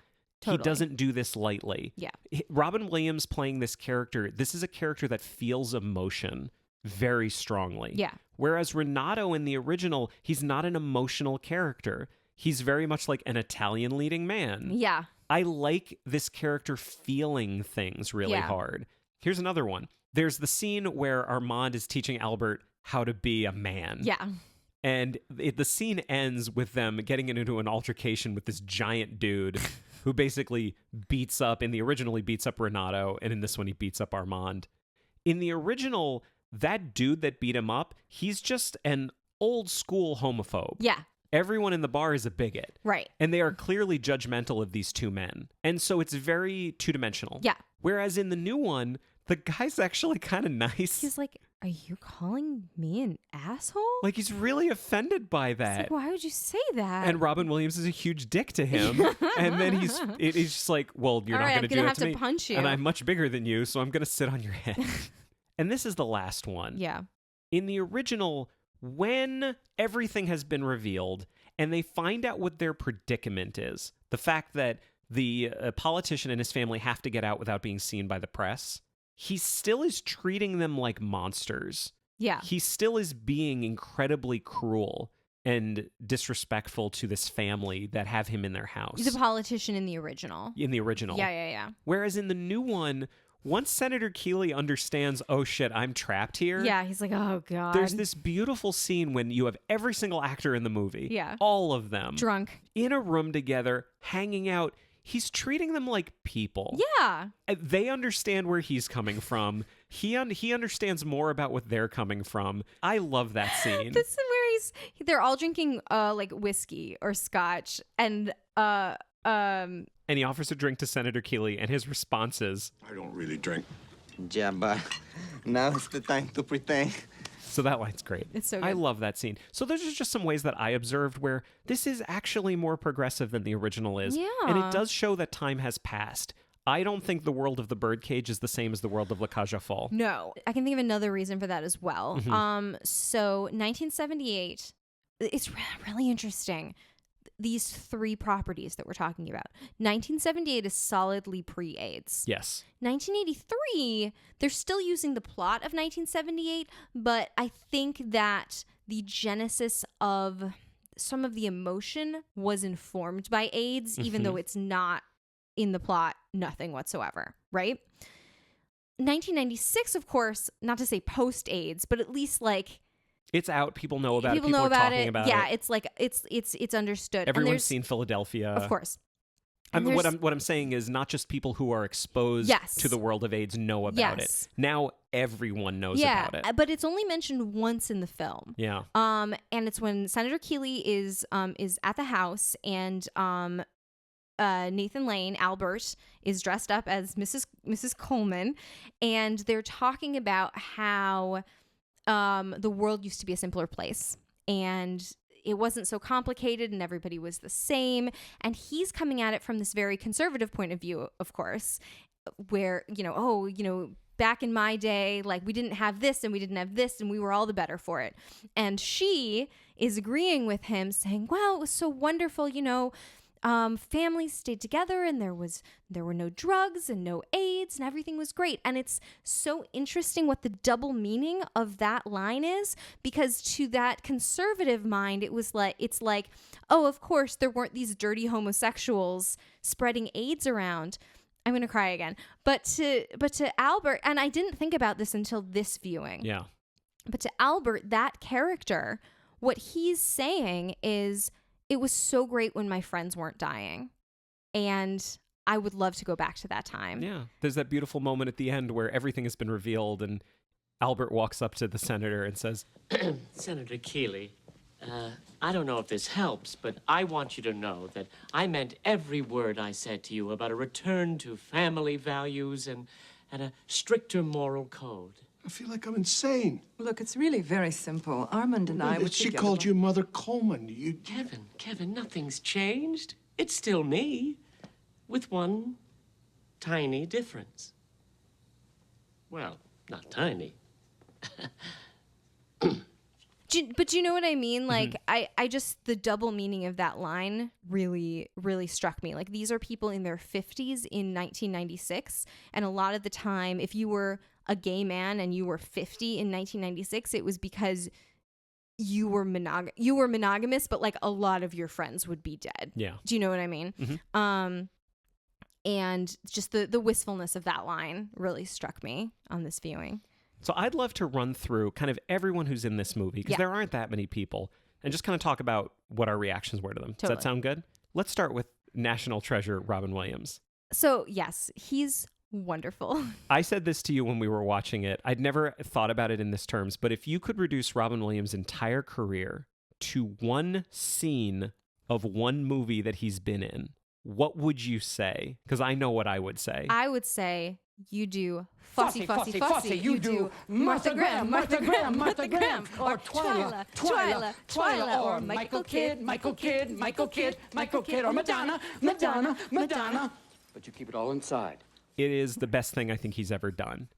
Totally.
He doesn't do this lightly.
Yeah.
Robin Williams playing this character, this is a character that feels emotion very strongly.
Yeah.
Whereas Renato in the original, he's not an emotional character. He's very much like an Italian leading man.
Yeah.
I like this character feeling things really hard. Here's another one. There's the scene where Armand is teaching Albert how to be a man.
Yeah.
And the scene ends with them getting into an altercation with this giant dude who basically beats up, in the original he beats up Renato, and in this one he beats up Armand. In the original, that dude that beat him up, he's just an old school homophobe.
Yeah.
Everyone in the bar is a bigot.
Right.
And they are clearly judgmental of these two men. And so it's very two-dimensional.
Yeah.
Whereas in the new one, the guy's actually kind of nice.
He's like, are you calling me an asshole?
Like, he's really offended by that.
It's like, why would you say that?
And Robin Williams is a huge dick to him. And then he's just like, well, you're
All
not
right,
going to do that to me.
I'm gonna have to punch you.
And I'm much bigger than you, so I'm going to sit on your head. And this is the last one.
Yeah.
In the original, when everything has been revealed and they find out what their predicament is, the fact that the politician and his family have to get out without being seen by the press, he still is treating them like monsters.
Yeah.
He still is being incredibly cruel and disrespectful to this family that have him in their house.
He's a politician in the original.
In the original.
Yeah.
Whereas in the new one, once Senator Keeley understands, oh shit, I'm trapped here.
Yeah, he's like, oh God.
There's this beautiful scene when you have every single actor in the movie.
Yeah.
All of them.
Drunk.
In a room together, hanging out. He's treating them like people.
Yeah.
They understand where he's coming from. He understands more about what they're coming from. I love that scene.
This is where they're all drinking like whiskey or scotch and
he offers a drink to Senator Keeley, and his response is,
I don't really drink.
Yeah, but now is the time to pretend.
So that line's great.
It's so good.
I love that scene. So those are just some ways that I observed where this is actually more progressive than the original is.
Yeah.
And it does show that time has passed. I don't think the world of the Birdcage is the same as the world of La Cage aux Folles.
No. I can think of another reason for that as well.
Mm-hmm.
So 1978, it's really interesting. These three properties that we're talking about. 1978 is solidly pre-AIDS.
Yes.
1983, they're still using the plot of 1978, but I think that the genesis of some of the emotion was informed by AIDS, even though it's not in the plot, nothing whatsoever, right? 1996, of course, not to say post-AIDS, but at least like
It's out. People know about it.
People know
are
about
talking
it.
about
Yeah,
it.
it's like it's understood.
Everyone's seen Philadelphia.
Of course.
What I'm saying is not just people who are exposed to the world of AIDS know about it. Now everyone knows about it.
But it's only mentioned once in the film.
Yeah.
And it's when Senator Keeley is at the house and Nathan Lane, Albert, is dressed up as Mrs. Coleman, and they're talking about how the world used to be a simpler place and it wasn't so complicated and everybody was the same. And he's coming at it from this very conservative point of view, of course, where, back in my day, like we didn't have this and we didn't have this and we were all the better for it. And she is agreeing with him saying, well, it was so wonderful, families stayed together and there were no drugs and no AIDS and everything was great. And it's so interesting what the double meaning of that line is, because to that conservative mind, it's like, oh, of course there weren't these dirty homosexuals spreading AIDS around. I'm going to cry again. But to Albert, and I didn't think about this until this viewing.
Yeah.
But to Albert, that character, what he's saying is, it was so great when my friends weren't dying. And I would love to go back to that time.
Yeah. There's that beautiful moment at the end where everything has been revealed and Albert walks up to the senator and says,
Senator Keeley, I don't know if this helps, but I want you to know that I meant every word I said to you about a return to family values and a stricter moral code.
I feel like I'm insane.
Look, it's really very simple. Armand and I were
She
together.
called you Mother Coleman.
Kevin, nothing's changed. It's still me, with one tiny difference. Well, not tiny.
But do you know what I mean? Like, I just, the double meaning of that line really, really struck me. Like, these are people in their 50s in 1996. And a lot of the time, if you were a gay man and you were 50 in 1996, it was because you were monogamous, but like a lot of your friends would be dead.
Yeah.
Do you know what I mean? And just the wistfulness of that line really struck me on this viewing.
So I'd love to run through kind of everyone who's in this movie, because there aren't that many people, and just kind of talk about what our reactions were to them. Does that sound good? Let's start with National Treasure Robin Williams.
So yes, he's wonderful.
I said this to you when we were watching it. I'd never thought about it in this terms, but if you could reduce Robin Williams' entire career to one scene of one movie that he's been in, what would you say? Because I know what I would say.
I would say you do Fosse. You do Martha Graham, or Twyla, or Michael Kidd, or Madonna.
But you keep it all inside.
It is the best thing I think he's ever done.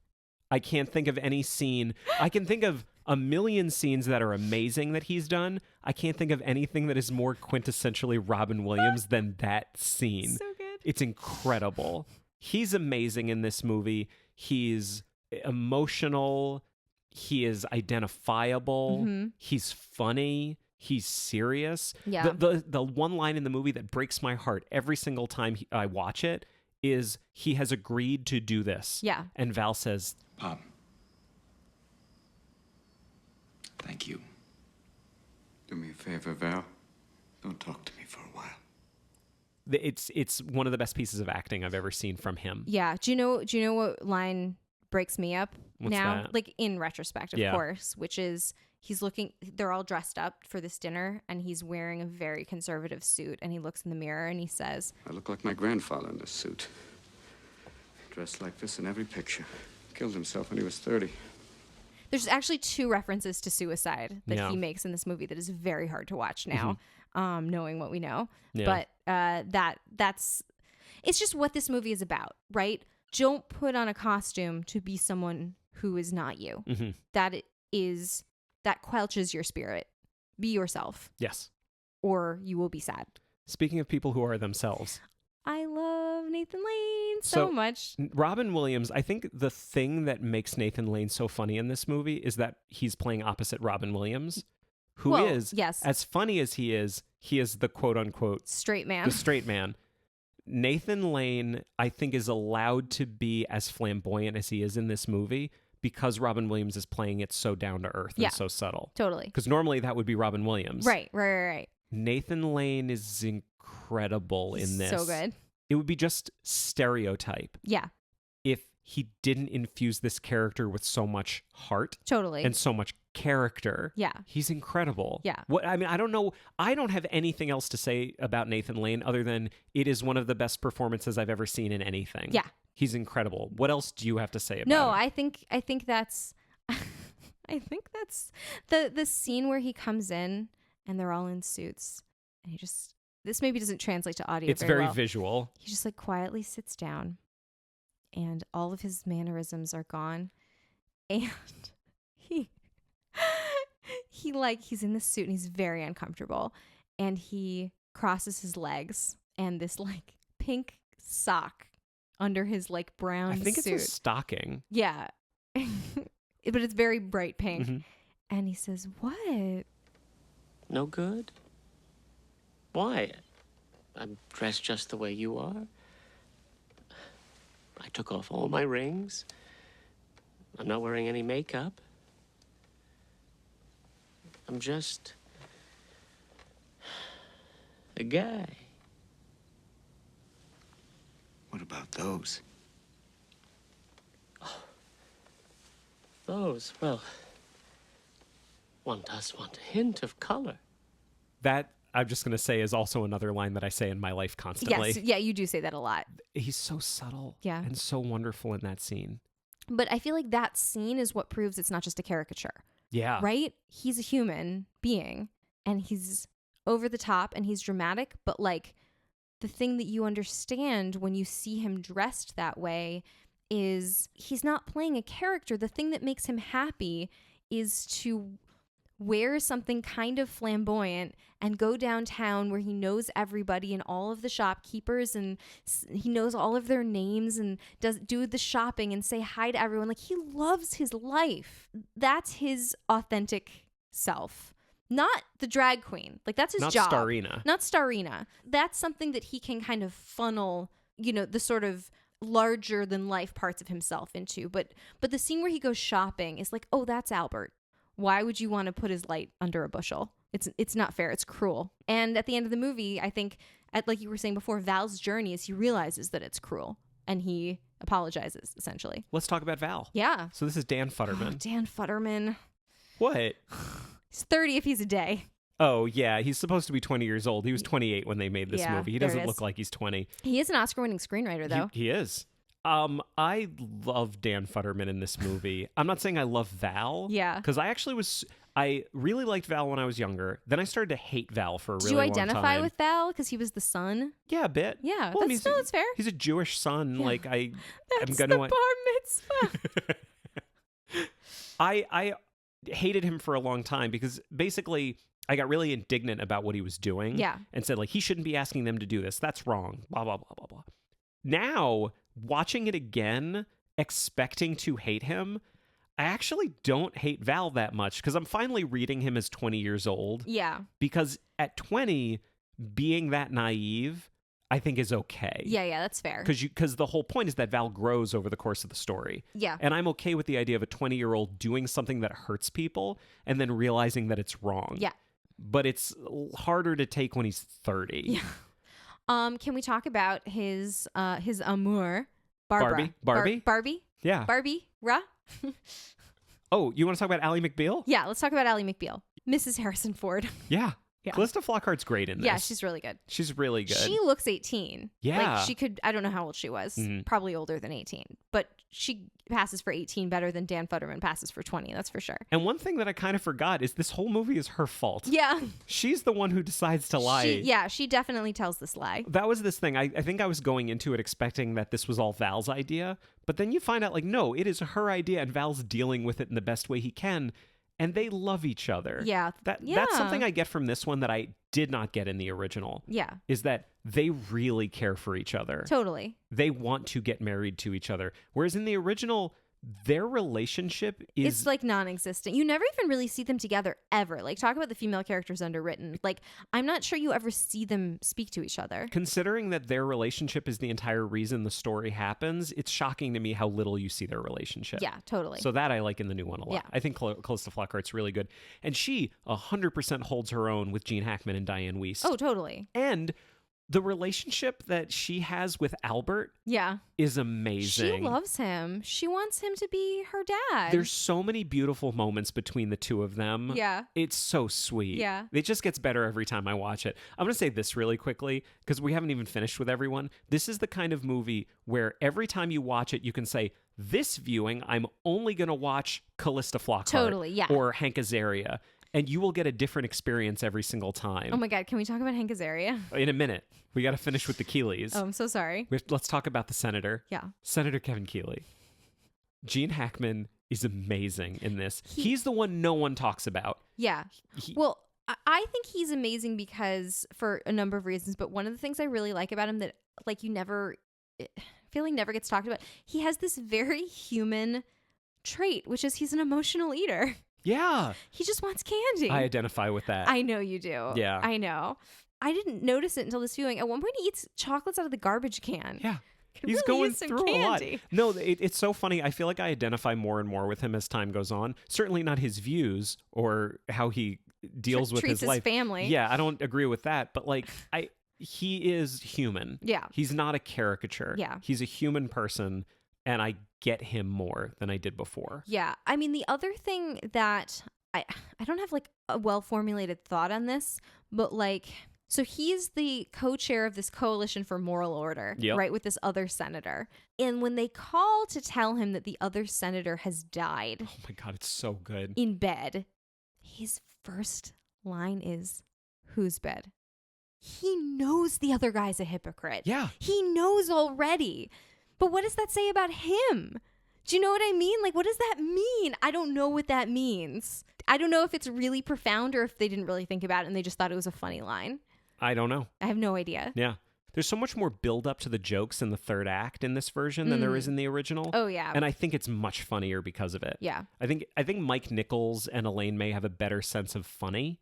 I can't think of any scene. I can think of a million scenes that are amazing that he's done. I can't think of anything that is more quintessentially Robin Williams than that scene.
So good.
It's incredible. He's amazing in this movie. He's emotional. He is identifiable. He's funny. He's serious.
Yeah.
The one line in the movie that breaks my heart every single time I watch it is he has agreed to do this.
Yeah.
And Val says,
Pop. Thank you. Do me a favor, Val. Don't talk to me for a while.
it's one of the best pieces of acting I've ever seen from him.
Yeah. Do you know what line breaks me up
What's
now?
that?
Like in retrospect, of course, which is they're all dressed up for this dinner and he's wearing a very conservative suit and he looks in the mirror and he says,
I look like my grandfather in this suit. Dressed like this in every picture. Killed himself when he was 30.
There's actually 2 references to suicide that he makes in this movie that is very hard to watch now, knowing what we know.
Yeah.
But it's just what this movie is about, right? Don't put on a costume to be someone who is not you. That quelches your spirit. Be yourself.
Yes.
Or you will be sad.
Speaking of people who are themselves.
I love Nathan Lane so much.
Robin Williams, I think the thing that makes Nathan Lane so funny in this movie is that he's playing opposite Robin Williams, who is, as funny as he is the quote-unquote
straight man.
The straight man. Nathan Lane, I think, is allowed to be as flamboyant as he is in this movie because Robin Williams is playing it so down to earth and so subtle.
Totally.
Because normally that would be Robin Williams.
Right.
Nathan Lane is incredible in this.
So good.
It would be just stereotype.
Yeah.
If he didn't infuse this character with so much heart.
Totally.
And so much character.
Yeah.
He's incredible.
Yeah.
I don't know. I don't have anything else to say about Nathan Lane other than it is one of the best performances I've ever seen in anything.
Yeah.
He's incredible. What else do you have to say about
No,
him?
I think that's the scene where he comes in and they're all in suits and this maybe doesn't translate to audio.
It's
very
very
well.
visual.
He just like quietly sits down and all of his mannerisms are gone and he's in the suit and he's very uncomfortable and he crosses his legs and this like pink sock under his like brown suit.
I think it's a stocking.
Yeah. But it's very bright pink. Mm-hmm. And he says, "What?
No good? Why? I'm dressed just the way you are. I took off all my rings. I'm not wearing any makeup. I'm just a guy."
What about those?
suppose. Well, one does want a hint of color.
That, I'm just going to say, is also another line that I say in my life constantly.
Yes, yeah, you do say that a lot.
He's so subtle
Yeah.
and so wonderful in that scene.
But I feel like that scene is what proves it's not just a caricature.
Yeah.
Right? He's a human being and he's over the top and he's dramatic, but like the thing that you understand when you see him dressed that way is he's not playing a character. The thing that makes him happy is to wear something kind of flamboyant and go downtown where he knows everybody and all of the shopkeepers and he knows all of their names and do the shopping and say hi to everyone. Like, he loves his life. That's his authentic self. Not the drag queen. Like, that's his
Not
job.
Starina.
Not Starina. That's something that he can kind of funnel, you know, the sort of larger than life parts of himself into. But the scene where he goes shopping is like, oh, that's Albert. Why would you want to put his light under a bushel? It's not fair. It's cruel. And at the end of the movie, I think, like you were saying before, Val's journey is he realizes that it's cruel and he apologizes, essentially.
Let's talk about Val.
Yeah.
So this is Dan
Oh,
Futterman.
Dan Futterman.
What?
He's 30 if he's a day.
Oh, yeah. He's supposed to be 20 years old. He was 28 when they made this
Yeah,
movie. He
there it
doesn't
is.
look like he's 20.
He is an Oscar-winning screenwriter, though.
He is. I love Dan Futterman in this movie. I'm not saying I love Val.
Yeah.
Because I really liked Val when I was younger. Then I started to hate Val for a
Did
really
you
long
identify
time.
with Val because he was the son?
Yeah, a bit.
Yeah,
Well, I
that's,
mean,
that's fair.
He's a Jewish son.
Yeah.
Like, I'm
That's
gonna
the bar mitzvah.
I hated him for a long time because basically I got really indignant about what he was doing.
Yeah.
And said, like, he shouldn't be asking them to do this. That's wrong. Blah, blah, blah, blah, blah. Now, watching it again, expecting to hate him, I actually don't hate Val that much because I'm finally reading him as 20 years old.
Yeah.
Because at 20, being that naive, I think is okay.
Yeah, that's fair.
Because the whole point is that Val grows over the course of the story.
Yeah.
And I'm okay with the idea of a 20-year-old doing something that hurts people and then realizing that it's wrong.
Yeah.
But it's harder to take when he's 30.
Yeah. Can we talk about his amour, Barbara?
Barbie?
Barbie?
Yeah.
Barbie? Ra?
Oh, you want to talk about Ally McBeal?
Yeah, let's talk about Ally McBeal. Mrs. Harrison Ford.
Yeah.
Yeah.
Callista Flockhart's great in this.
Yeah, she's really good.
She's really good.
She looks 18.
Yeah.
Like, she could, I don't know how old she was.
Mhm.
Probably older than 18. But she passes for 18 better than Dan Futterman passes for 20, that's for sure.
And one thing that I kind of forgot is this whole movie is her fault.
Yeah.
She's the one who decides to lie.
She definitely tells this lie.
That was this thing. I think I was going into it expecting that this was all Val's idea. But then you find out, like, no, it is her idea and Val's dealing with it in the best way he can. And they love each other.
Yeah.
That's something I get from this one that I did not get in the original.
Yeah.
Is that they really care for each other.
Totally.
They want to get married to each other. Whereas in the original, their relationship is...
It's like non-existent. You never even really see them together ever. Like, talk about the female characters underwritten. Like, I'm not sure you ever see them speak to each other.
Considering that their relationship is the entire reason the story happens, it's shocking to me how little you see their relationship.
Yeah, totally.
So that I like in the new one a lot.
Yeah.
I think Callista Flockhart's really good. And she 100% holds her own with Gene Hackman and Diane Wiest.
Oh, totally.
And the relationship that she has with Albert
Yeah.
is amazing.
She loves him. She wants him to be her dad.
There's so many beautiful moments between the two of them.
Yeah.
It's so sweet.
Yeah.
It just gets better every time I watch it. I'm going to say this really quickly because we haven't even finished with everyone. This is the kind of movie where every time you watch it, you can say, this viewing, I'm only going to watch Callista Flockhart.
Totally, yeah.
Or Hank Azaria. And you will get a different experience every single time.
Oh my God, can we talk about Hank Azaria?
In a minute. We got to finish with the Keeleys.
Oh, I'm so sorry.
Let's talk about the senator.
Yeah.
Senator Kevin Keeley. Gene Hackman is amazing in this. He's the one no one talks about.
Yeah. Well, I think he's amazing because for a number of reasons, but one of the things I really like about him that like feeling never gets talked about, he has this very human trait, which is he's an emotional eater.
Yeah.
He just wants candy.
I identify with that.
I know you do.
Yeah.
I know. I didn't notice it until this viewing. At one point, he eats chocolates out of the garbage can.
Yeah.
Could
He's
really
going
use some
through a lot.
candy.
No, it's so funny. I feel like I identify more and more with him as time goes on. Certainly not his views or how he deals with
treats
his life.
Family.
Yeah, I don't agree with that. But like, he is human.
Yeah.
He's not a caricature.
Yeah.
He's a human person. and I get him more than I did before.
Yeah. I mean, the other thing that I don't have like a well-formulated thought on this, but like, so he's the co-chair of this coalition for moral order,
Yep.
right, with this other senator. And when they call to tell him that the other senator has died
Oh my God, it's so good.
in bed, his first line is, "Whose bed?" He knows the other guy's a hypocrite.
Yeah.
He knows already. But what does that say about him? Do you know what I mean? Like, what does that mean? I don't know what that means. I don't know if it's really profound or if they didn't really think about it and they just thought it was a funny line.
I don't know.
I have no idea.
Yeah. There's so much more build up to the jokes in the third act in this version than there is in the original.
Oh, yeah.
And I think it's much funnier because of it.
Yeah.
I think Mike Nichols and Elaine May have a better sense of funny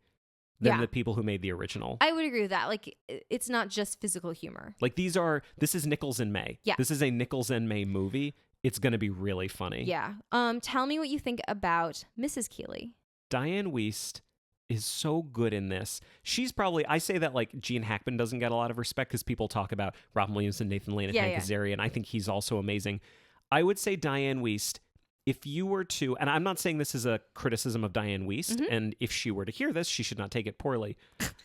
than
Yeah.
the people who made the original.
I would agree with that. Like, it's not just physical humor.
Like this is Nichols and May.
Yeah.
This is a Nichols and May movie. It's going to be really funny.
Yeah. Tell me what you think about Mrs. Keeley.
Diane Wiest is so good in this. She's probably, I say that like Gene Hackman doesn't get a lot of respect because people talk about Robin Williams and Nathan Lane and Hank Azaria, and I think he's also amazing. I would say Diane Wiest, if you were to, and I'm not saying this is a criticism of Diane Wiest, and if she were to hear this, she should not take it poorly.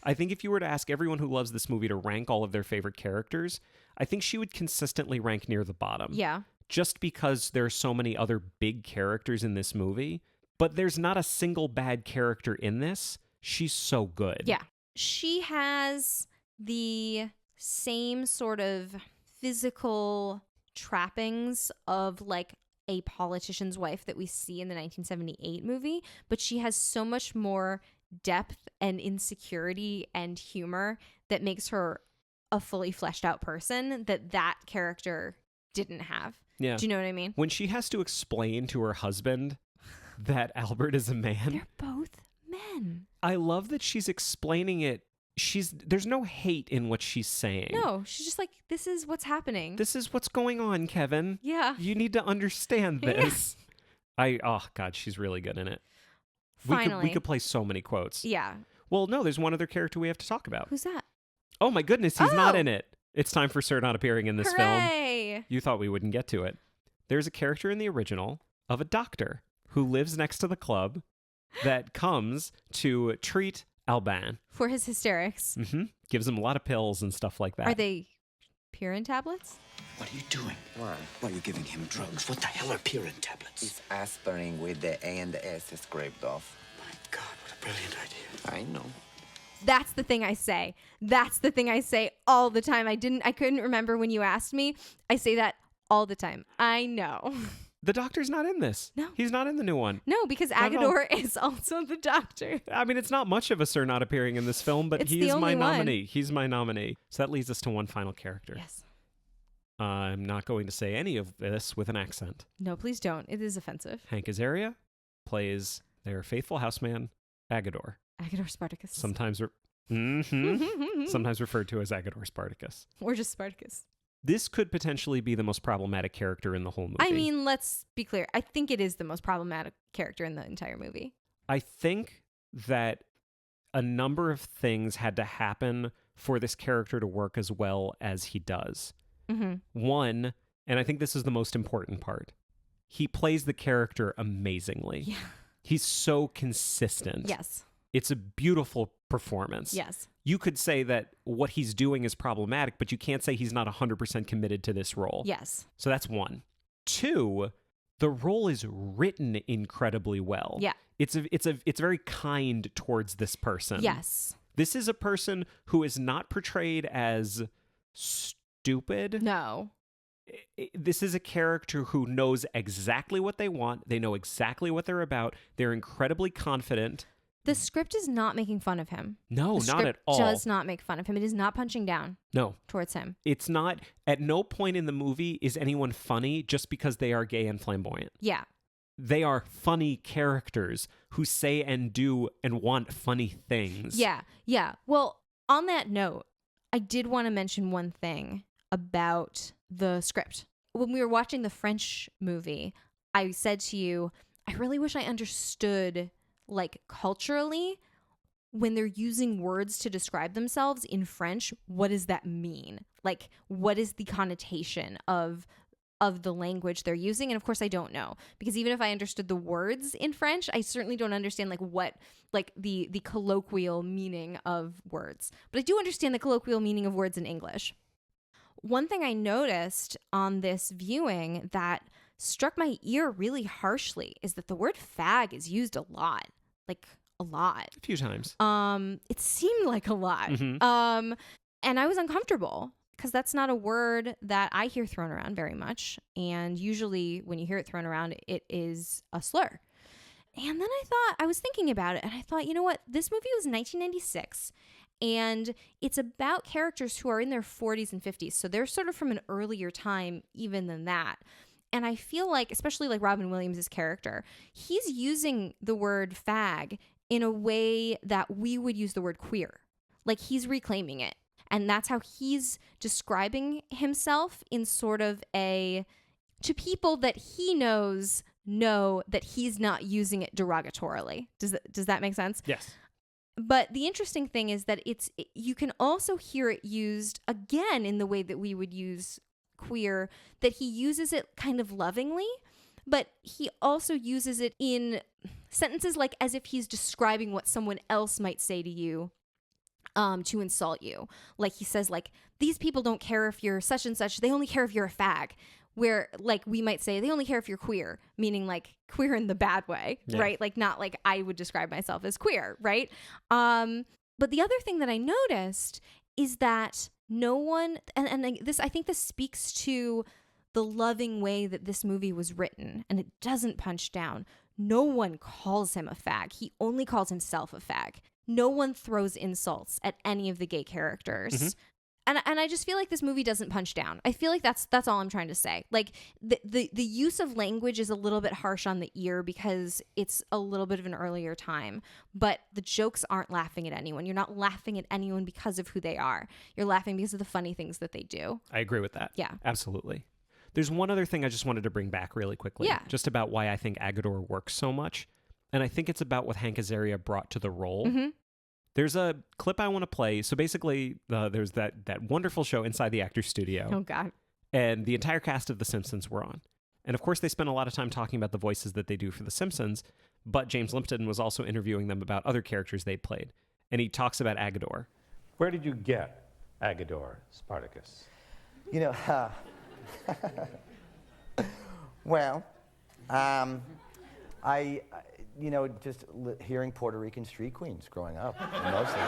I think if you were to ask everyone who loves this movie to rank all of their favorite characters, I think she would consistently rank near the bottom.
Yeah.
Just because there are so many other big characters in this movie. But there's not a single bad character in this. She's so good.
Yeah. She has the same sort of physical trappings of like a politician's wife that we see in the 1978 movie, but she has so much more depth and insecurity and humor that makes her a fully fleshed out person that character didn't have.
Yeah.
Do you know what I mean?
When she has to explain to her husband that Albert is a man.
They're both men.
I love that she's explaining it. There's no hate in what she's saying.
No, she's just like, this is what's happening.
This is what's going on, Kevin.
Yeah.
You need to understand this. Oh God, she's really good in it.
Finally.
We could play so many quotes.
Yeah.
Well, no, there's one other character we have to talk about.
Who's that?
Oh my goodness, he's not in it. It's time for Sir not appearing in this
Hooray!
film. You thought we wouldn't get to it. There's a character in the original of a doctor who lives next to the club that comes to treat Alban.
For his hysterics.
Gives him a lot of pills and stuff like that.
Are they Pirin tablets?
What are you doing? Why are you giving him drugs? What the hell are Pirin tablets?
It's aspirin with the A and the S scraped off.
My God, what a brilliant idea.
I know.
That's the thing I say. That's the thing I say all the time. I couldn't remember when you asked me. I say that all the time. I know.
The doctor's not in this.
No.
He's not in the new one.
No, because Agador is also the doctor.
I mean, it's not much of a Sir not appearing in this film, but
It's
he
the
is my
only one.
nominee. He's my nominee. So that leads us to one final character.
Yes.
I'm not going to say any of this with an accent.
No, please don't. It is offensive.
Hank Azaria plays their faithful houseman, Agador.
Agador Spartacus.
Sometimes referred to as Agador Spartacus.
Or just Spartacus.
This could potentially be the most problematic character in the whole movie.
I mean, let's be clear. I think it is the most problematic character in the entire movie.
I think that a number of things had to happen for this character to work as well as he does. One, and I think this is the most important part, he plays the character amazingly.
Yeah.
He's so consistent.
Yes.
It's a beautiful performance.
Yes.
You could say that what he's doing is problematic, but you can't say he's not 100% committed to this role.
Yes.
So that's one. Two, the role is written incredibly well.
Yeah.
It's very kind towards this person.
Yes.
This is a person who is not portrayed as stupid.
No.
This is a character who knows exactly what they want. They know exactly what they're about. They're incredibly confident.
The script is not making fun of him.
No,
the
not at
script
all.
does not make fun of him. It is not punching down
No.
towards him.
It's not, at no point in the movie is anyone funny just because they are gay and flamboyant.
Yeah.
They are funny characters who say and do and want funny things.
Yeah. Yeah. Well, on that note, I did want to mention one thing about the script. When we were watching the French movie, I said to you, I really wish I understood, like, culturally, when they're using words to describe themselves in French, what does that mean? Like, what is the connotation of of the language they're using. And of course I don't know, because even if I understood the words in French, I certainly don't understand like what like the colloquial meaning of words. But I do understand the colloquial meaning of words in English. One thing I noticed on this viewing that struck my ear really harshly is that the word fag is used a lot. Like a lot.
A few times.
It seemed like a lot.
Mm-hmm.
And I was uncomfortable because that's not a word that I hear thrown around very much. And usually when you hear it thrown around, it is a slur. And then I was thinking about it and I thought, you know what? This movie was 1996 and it's about characters who are in their 40s and 50s. So they're sort of from an earlier time even than that. And I feel like, especially like Robin Williams' character, he's using the word fag in a way that we would use the word queer. Like he's reclaiming it. And that's how he's describing himself in sort of to people that he know that he's not using it derogatorily. Does that make sense?
Yes.
But the interesting thing is that you can also hear it used again in the way that we would use queer, that he uses it kind of lovingly, but he also uses it in sentences like as if he's describing what someone else might say to you to insult you. Like he says like, these people don't care if you're such and such, they only care if you're a fag. Where like we might say they only care if you're queer, meaning like queer in the bad way, right? Like not like I would describe myself as queer, right? But the other thing that I noticed is that no one, and this, I think this speaks to the loving way that this movie was written, and it doesn't punch down. No one calls him a fag. He only calls himself a fag. No one throws insults at any of the gay characters.
Mm-hmm.
And I just feel like this movie doesn't punch down. I feel like that's all I'm trying to say. Like the use of language is a little bit harsh on the ear because it's a little bit of an earlier time, but the jokes aren't laughing at anyone. You're not laughing at anyone because of who they are. You're laughing because of the funny things that they do.
I agree with that.
Yeah.
Absolutely. There's one other thing I just wanted to bring back really quickly.
Yeah.
Just about why I think Agador works so much. And I think it's about what Hank Azaria brought to the role.
Mm-hmm.
There's a clip I want to play. So basically, there's that wonderful show Inside the Actors Studio.
Oh, God.
And the entire cast of The Simpsons were on. And of course, they spent a lot of time talking about the voices that they do for The Simpsons, but James Lipton was also interviewing them about other characters they'd played. And he talks about Agador.
Where did you get Agador, Spartacus?
You know, well, just hearing Puerto Rican street queens growing up, mostly.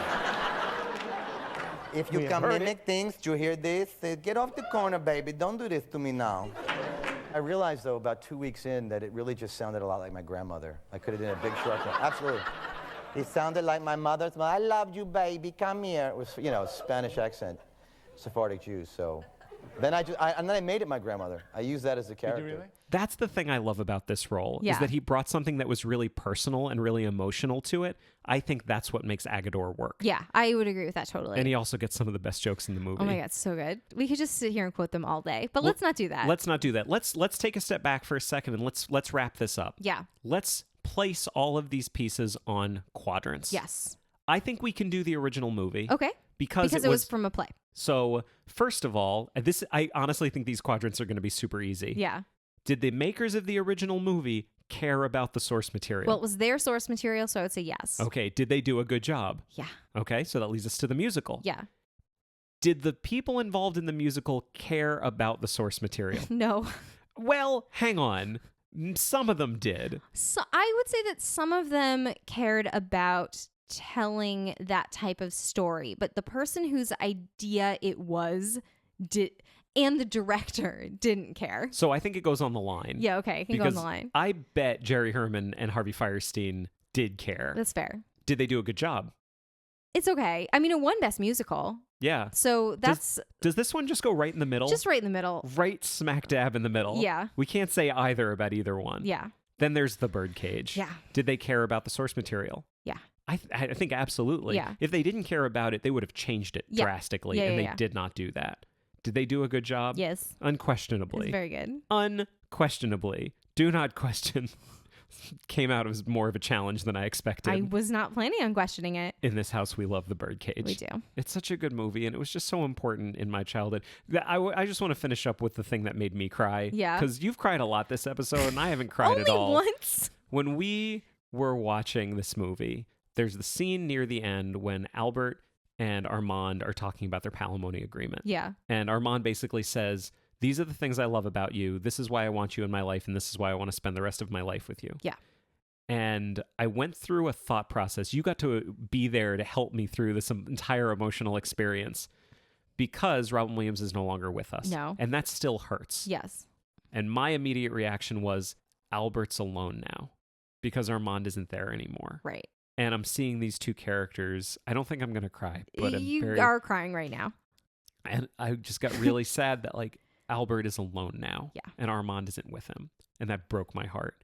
If you can mimic things, do you hear this? Get off the corner, baby. Don't do this to me now. I realized, though, about 2 weeks in, that it really just sounded a lot like my grandmother. I could have done a big shortcut. Absolutely. It sounded like my mother's. I love you, baby. Come here. It was, Spanish accent, Sephardic Jews. So then I made it my grandmother. I used that as a character.
Did you really?
That's the thing I love about this role,
Yeah.
is that he brought something that was really personal and really emotional to it. I think that's what makes Agador work.
Yeah, I would agree with that totally.
And he also gets some of the best jokes in the movie.
Oh my God, so good. We could just sit here and quote them all day, but let's not do that.
Let's not do that. Let's take a step back for a second and let's wrap this up.
Yeah.
Let's place all of these pieces on quadrants.
Yes.
I think we can do the original movie.
Okay.
Because
it was from a play.
So, first of all, I honestly think these quadrants are going to be super easy.
Yeah.
Did the makers of the original movie care about the source material?
Well, it was their source material, so I would say yes.
Okay. Did they do a good job?
Yeah.
Okay. So that leads us to the musical.
Yeah.
Did the people involved in the musical care about the source material?
No.
Well, hang on. Some of them did.
So I would say that some of them cared about telling that type of story, but the person whose idea it was did, and the director didn't care.
So I think it goes on the line.
Yeah, okay, it can go on the line.
I bet Jerry Herman and Harvey Fierstein did care.
That's fair.
Did they do a good job?
It's okay. I mean, it won Best Musical.
Yeah.
So that's...
Does this one just go right in the middle?
Just right in the middle.
Right smack dab in the middle.
Yeah.
We can't say either about either one.
Yeah.
Then there's the Birdcage.
Yeah.
Did they care about the source material?
Yeah.
I think absolutely.
Yeah.
If they didn't care about it, they would have changed it drastically, and they did not do that. Did they do a good job?
Yes.
Unquestionably.
It's very good.
Unquestionably. Do not question came out as more of a challenge than I expected.
I was not planning on questioning it.
In this house, we love The Birdcage.
We do.
It's such a good movie, and it was just so important in my childhood. I just want to finish up with the thing that made me cry.
Yeah.
Because you've cried a lot this episode, and I haven't cried at all.
Only once.
When we were watching this movie, there's the scene near the end when Albert and Armand are talking about their palimony agreement.
Yeah.
And Armand basically says, these are the things I love about you. This is why I want you in my life, and this is why I want to spend the rest of my life with you.
Yeah.
And I went through a thought process. You got to be there to help me through this entire emotional experience because Robin Williams is no longer with us.
No.
And that still hurts.
Yes.
And my immediate reaction was, Albert's alone now because Armand isn't there anymore.
Right.
And I'm seeing these two characters. I don't think I'm going to cry, but
you are crying right now.
And I just got really sad that like Albert is alone now.
Yeah.
And Armand isn't with him. And that broke my heart.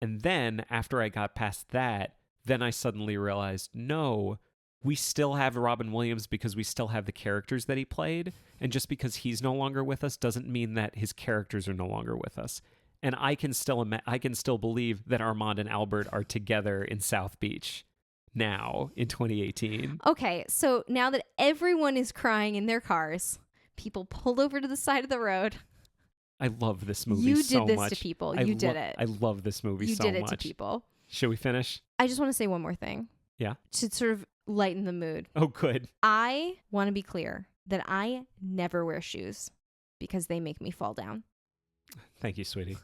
And then after I got past that, then I suddenly realized, no, we still have Robin Williams because we still have the characters that he played. And just because he's no longer with us doesn't mean that his characters are no longer with us. And I can still believe that Armand and Albert are together in South Beach now in 2018.
Okay, so now that everyone is crying in their cars, people pulled over to the side of the road.
I love this movie
You
so much.
did this to people. You did it.
I love this movie so much.
You did it to people.
Should we finish?
I just want to say one more thing.
Yeah.
To sort of lighten the mood.
Oh, good.
I want to be clear that I never wear shoes because they make me fall down.
Thank you, sweetie.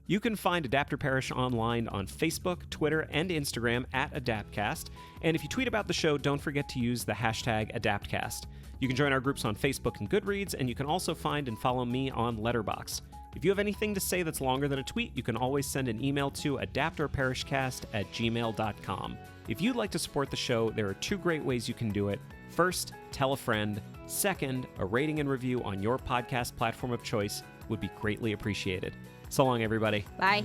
You can find Adapter Parish online on Facebook, Twitter, and Instagram at AdaptCast. And if you tweet about the show, don't forget to use the hashtag AdaptCast. You can join our groups on Facebook and Goodreads, and you can also find and follow me on Letterboxd. If you have anything to say that's longer than a tweet, you can always send an email to adapterparishcast@gmail.com. If you'd like to support the show, there are two great ways you can do it. First, tell a friend. Second, a rating and review on your podcast platform of choice would be greatly appreciated. So long, everybody.
Bye.